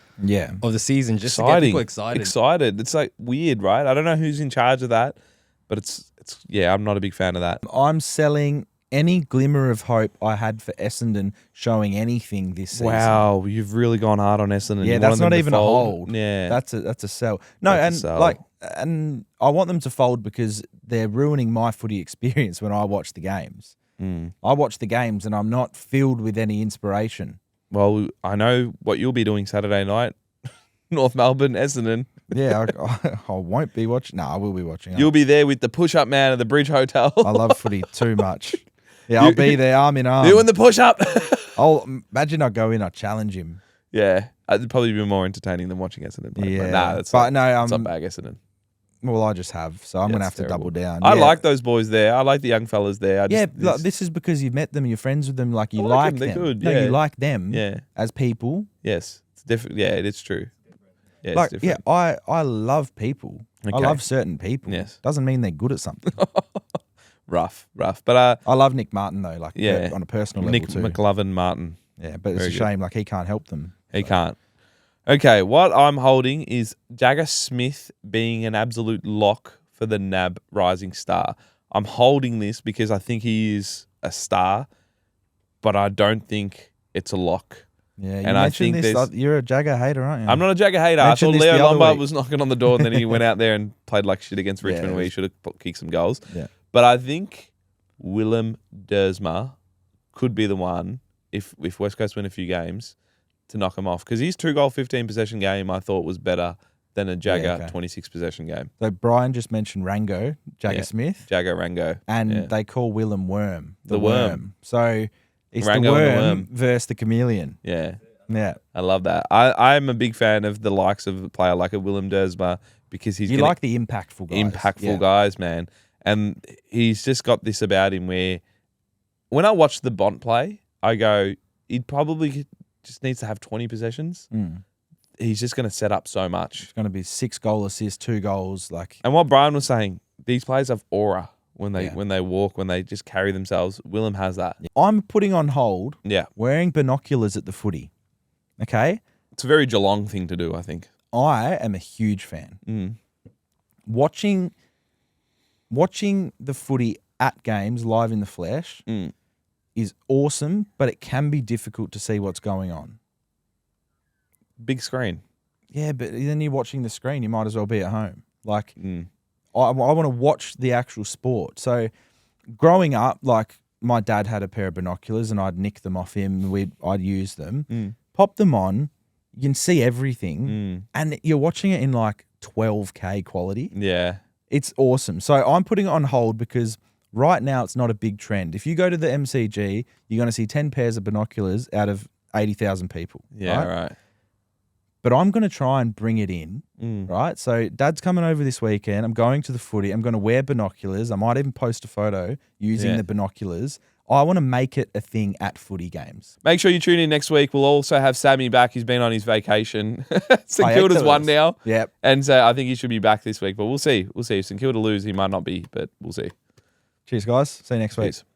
season, just to get people excited. It's like weird, right? I don't know who's in charge of that, but it's I'm not a big fan of that. I'm selling any glimmer of hope I had for Essendon showing anything this season. Wow, you've really gone hard on Essendon. Yeah, You that's wanted them not to even a fold. hold. Yeah, That's a sell. No, That's a sell. and I want them to fold because they're ruining my footy experience when I watch the games. I watch the games and I'm not filled with any inspiration. Well, I know what you'll be doing Saturday night. North Melbourne, Essendon. Yeah, I won't be watching. No, I will be watching. You'll be there with the push-up man at the Bridge Hotel. I love footy too much. Yeah, I'll be there arm in arm. Doing the push-up. I'll imagine I go in, I challenge him. Yeah, it'd probably be more entertaining than watching Essendon play. Yeah, But nah, it's but not bag Essendon. Well, I just have, so I'm Yeah, gonna it's have to double terrible. down. I Yeah. like those boys there. I like the young fellas there. This is because you've met them, you're friends with them, like you I like like them, them. they're good, No, yeah. you like them Yeah. as people. Yes, it's different. Yeah, it is true. Yeah, Like, it's different. I love people. I Okay. love certain people. Yes. Doesn't mean they're good at something. Rough. But I love Nick Martin though, like yeah, on a personal Nick level too. McLovin Martin. Yeah, but it's Very a good. shame, like he can't help them. He can't. Okay, what I'm holding is Jagger Smith being an absolute lock for the NAB Rising Star. I'm holding this because I think he is a star, but I don't think it's a lock. Yeah, you And I mentioned think this. there's- You're a Jagger hater, aren't you? I'm not a Jagger hater. I Mentioned thought this the Leo other Lombard week. was knocking on the door and then he went out there and played like shit against Richmond Yeah, where he should have kicked some goals. Yeah. But I think Willem Dersma could be the one, if West Coast win a few games, to knock him off. Because his 2-goal, 15 possession game I thought was better than a Jagger okay. 26 possession game. So Brian just mentioned Rango, Jagger Yeah. Smith, Jagger Rango. and yeah. they call Willem Worm. The Worm. So it's Rango the and the worm Worm. versus the chameleon. Yeah. Yeah. I love that. I'm a big fan of the likes of a player like a Willem Dersma because he's You gonna like the impactful guys. impactful guys, man. And he's just got this about him where when I watch the Bont play, I go, he probably just needs to have 20 possessions. He's just going to set up so much. It's going to be 6 goal assists, 2 goals. Like, And what Brian was saying, these players have aura when they Yeah. when they walk, when they just carry themselves. Willem has that. I'm putting on hold Yeah. wearing binoculars at the footy. Okay? It's a very Geelong thing to do, I think. I am a huge fan. Watching the footy at games live in the flesh is awesome, but it can be difficult to see what's going on. Big screen. Yeah, but then you're watching the screen. You might as well be at home. Like, I want to watch the actual sport. So, growing up, like my dad had a pair of binoculars, and I'd nick them off him. I'd use them, pop them on. You can see everything, and you're watching it in like 12K quality. Yeah. It's awesome. So I'm putting it on hold because right now it's not a big trend. If you go to the MCG, you're going to see 10 pairs of binoculars out of 80,000 people. Yeah, right. But I'm going to try and bring it in, right? So Dad's coming over this weekend. I'm going to the footy. I'm going to wear binoculars. I might even post a photo using Yeah. the binoculars. I want to make it a thing at footy games. Make sure you tune in next week. We'll also have Sammy back. He's been on his vacation. St Kilda's won now. Yep. And so I think he should be back this week, but we'll see. We'll see. If St Kilda lose, he might not be, but we'll see. Cheers, guys. See you next week. Cheers.